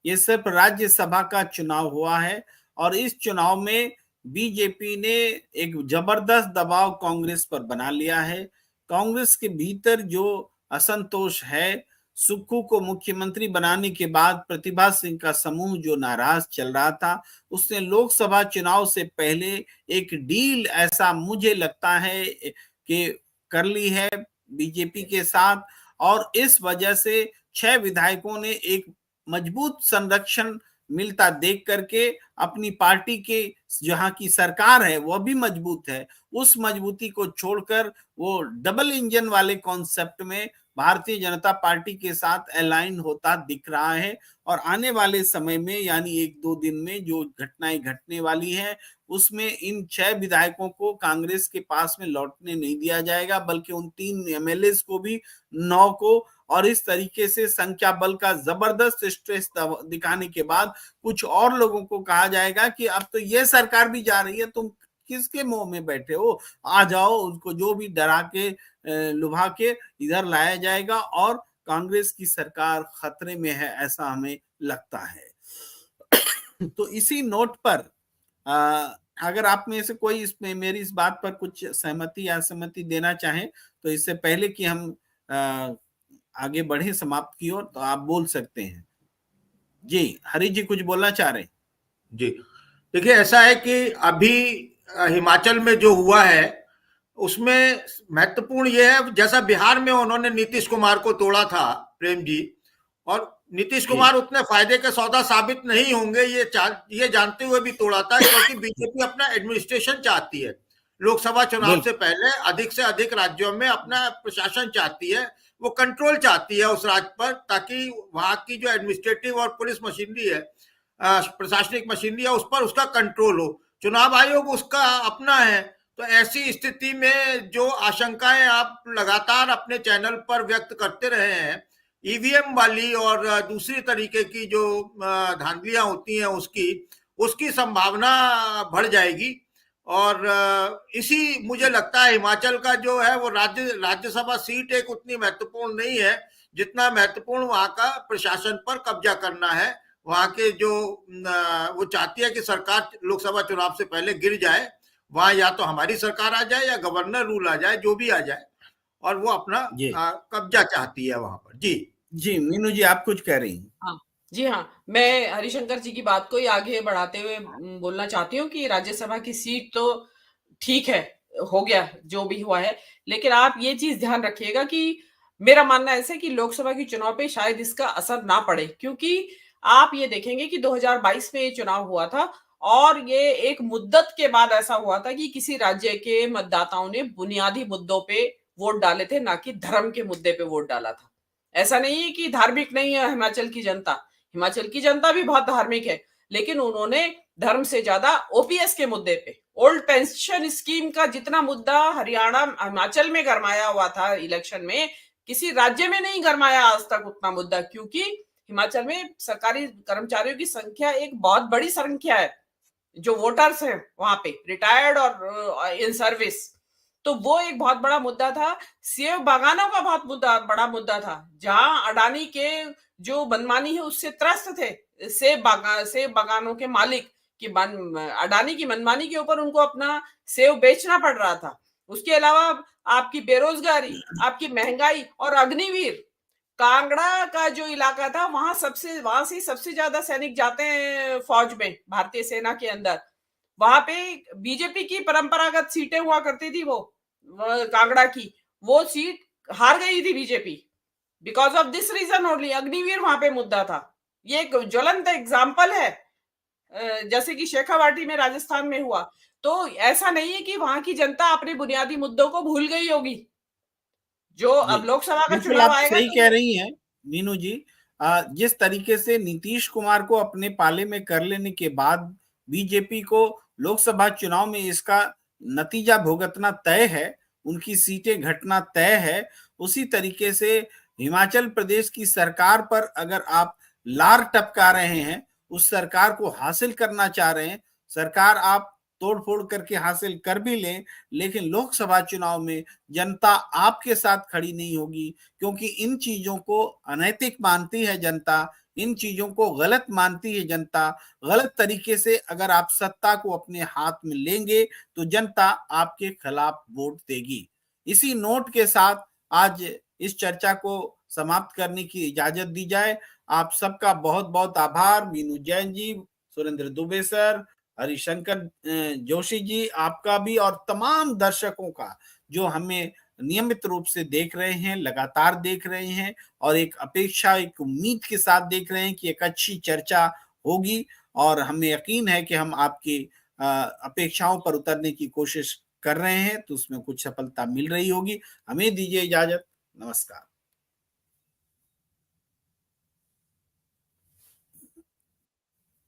ये सिर्फ राज्यसभा का चुनाव हुआ है और इस चुनाव में बीजेपी ने एक जबरदस्त दबाव कांग्रेस पर बना लिया है। कांग्रेस के भीतर जो असंतोष है, सुक्खू को मुख्यमंत्री बनाने के बाद प्रतिभा सिंह का समूह जो नाराज चल रहा था, उसने लोकसभा चुनाव से पहले एक डील, ऐसा मुझे लगता है कि कर ली है बीजेपी के साथ, और इस वजह से 6 विधायकों ने एक मजबूत संरक्षण मिलता देख करके अपनी पार्टी के जहां की सरकार है वह भी मजबूत है, उस मजबूती को छोड़कर वो डबल इंजन वाले कॉन्सेप्ट में भारतीय जनता पार्टी के साथ अलाइन होता दिख रहा है। और आने वाले समय में, यानी 1-2 दिन में जो घटनाएं घटने वाली हैं, उसमें इन 6 विधायकों को कांग्रेस के पास में लौटने नहीं दिया जाएगा, बल्कि उन 3 एमएलए को भी, 9 को, और इस तरीके से संख्या बल का जबरदस्त स्ट्रेस दिखाने के बाद कुछ और लोगों को कहा जाएगा कि अब तो ये सरकार भी जा रही है, तुम किसके मुंह में बैठे हो, आ जाओ। उसको जो भी डरा के लुभा के इधर लाया जाएगा और कांग्रेस की सरकार खतरे में है, ऐसा हमें लगता है। तो इसी नोट पर अगर आप में से कोई इसमें मेरी इस बात पर कुछ सहमति या असहमति देना चाहें, तो इससे पहले कि हम आगे बढ़े समाप्त की ओर, तो आप बोल सकते हैं। जी हरी जी कुछ बोलना चाह रहे हैं? जी देखिए, ऐसा है कि अभी हिमाचल में जो हुआ है उसमें महत्वपूर्ण ये है, जैसा बिहार में उन्होंने नीतीश कुमार को तोड़ा था प्रेम जी, और नीतीश कुमार उतने फायदे के सौदा साबित नहीं होंगे ये जानते हुए भी तोड़ा था, क्योंकि बीजेपी अपना एडमिनिस्ट्रेशन चाहती है। लोकसभा चुनाव से पहले अधिक से अधिक राज्यों में अपना प्रशासन चाहती है, वो कंट्रोल चाहती है उस राज्य पर, ताकि वहां की जो एडमिनिस्ट्रेटिव और पुलिस मशीनरी है, प्रशासनिक मशीनरी है, उस पर उसका कंट्रोल हो। चुनाव आयोग उसका अपना है। तो ऐसी स्थिति में जो आशंकाएं आप लगातार अपने चैनल पर व्यक्त करते रहे हैं, ईवीएम वाली और दूसरी तरीके की जो धांधलियां होती हैं उसकी संभावना बढ़ जाएगी। और इसी मुझे लगता है हिमाचल का जो है वो राज्यसभा सीट एक उतनी महत्वपूर्ण नहीं है जितना महत्वपूर्ण वहां का प्रशासन पर कब्जा करना है। वहां के जो वो चाहती है कि सरकार लोकसभा चुनाव से पहले गिर जाए, वहां या तो हमारी सरकार आ जाए या गवर्नर रूल आ जाए, जो भी आ जाए, और वो अपना कब्जा चाहती है वहां पर। जी मीनू जी, आप कुछ कह रही हैं? हाँ जी हाँ, मैं हरिशंकर जी की बात को ही आगे बढ़ाते हुए बोलना चाहती हूँ कि राज्यसभा की सीट तो ठीक है, हो गया जो भी हुआ है, लेकिन आप ये चीज ध्यान रखिएगा कि मेरा मानना ऐसा है कि लोकसभा के चुनाव पे शायद इसका असर ना पड़े, क्योंकि आप ये देखेंगे कि 2022 में ये चुनाव हुआ था और ये एक मुद्दत के बाद ऐसा हुआ था कि किसी राज्य के मतदाताओं ने बुनियादी मुद्दों पे वोट डाले थे, ना कि धर्म के मुद्दे पे वोट डाला था। ऐसा नहीं है कि धार्मिक नहीं है हिमाचल की जनता, हिमाचल की जनता भी बहुत धार्मिक है, लेकिन उन्होंने धर्म से ज्यादा ओपीएस के मुद्दे पे, ओल्ड पेंशन स्कीम का जितना मुद्दा हरियाणा हिमाचल में गरमाया हुआ था इलेक्शन में, किसी राज्य में नहीं गरमाया आज तक उतना मुद्दा, क्योंकि हिमाचल में सरकारी कर्मचारियों की संख्या एक बहुत बड़ी संख्या है, जो वोटर्स हैं वहां पे रिटायर्ड और इन सर्विस, तो वो एक बहुत बड़ा मुद्दा था। सेब बागानों का बहुत बड़ा मुद्दा था, जहां अडानी के जो मनमानी है उससे त्रस्त थे सेब बागानों के मालिक की अडानी की मनमानी के ऊपर उनको अपना सेब बेचना पड़ रहा था। उसके अलावा आपकी बेरोजगारी, आपकी महंगाई और अग्निवीर, कांगड़ा का जो इलाका था वहां से सबसे ज्यादा सैनिक जाते हैं फौज में, भारतीय सेना के अंदर। वहां पे बीजेपी की परंपरागत सीटें हुआ करती थी, वो कांगड़ा की वो सीट हार गई थी BJP, because of this reason only. Agniveer वहां पे मुद्दा था। ये एक ज्वलंत एग्जाम्पल है, जैसे कि शेखावाटी में राजस्थान में हुआ। तो ऐसा नहीं है कि वहां की जनता अपने बुनियादी मुद्दों को भूल गई होगी। जो अब लोकसभा का चुनाव आप आएगा सही कह रही हैं मीनू जी। जिस तरीके से नीतीश कुमार को अपने पाले में कर लेने के बाद बीजेपी को लोकसभा चुनाव में इसका नतीजा भुगतना तय है, उनकी सीटें घटना तय है, उसी तरीके से हिमाचल प्रदेश की सरकार पर अगर आप लार टपका रहे हैं, उस सरकार को हासिल करना चाह रहे हैं, सरकार आप तोड़फोड़ करके हासिल कर भी लें, लेकिन लोकसभा चुनाव में जनता आपके साथ खड़ी नहीं होगी, क्योंकि इन चीजों को अनैतिक मानती है जनता, इन चीजों को गलत मानती है जनता। गलत तरीके से अगर आप सत्ता को अपने हाथ में लेंगे तो जनता आपके खिलाफ वोट देगी। इसी नोट के साथ आज इस चर्चा को समाप्त करने की इजाजत दी जाए। आप सबका बहुत बहुत आभार। मीनू जैन जी, सुरेंद्र दुबे सर, हरिशंकर जोशी जी, आपका भी, और तमाम दर्शकों का जो हमें नियमित रूप से देख रहे हैं, लगातार देख रहे हैं और एक अपेक्षा, एक उम्मीद के साथ देख रहे हैं कि एक अच्छी चर्चा होगी, और हमें यकीन है कि हम आपकी अपेक्षाओं पर उतरने की कोशिश कर रहे हैं, तो उसमें कुछ सफलता मिल रही होगी। हमें दीजिए इजाजत। नमस्कार।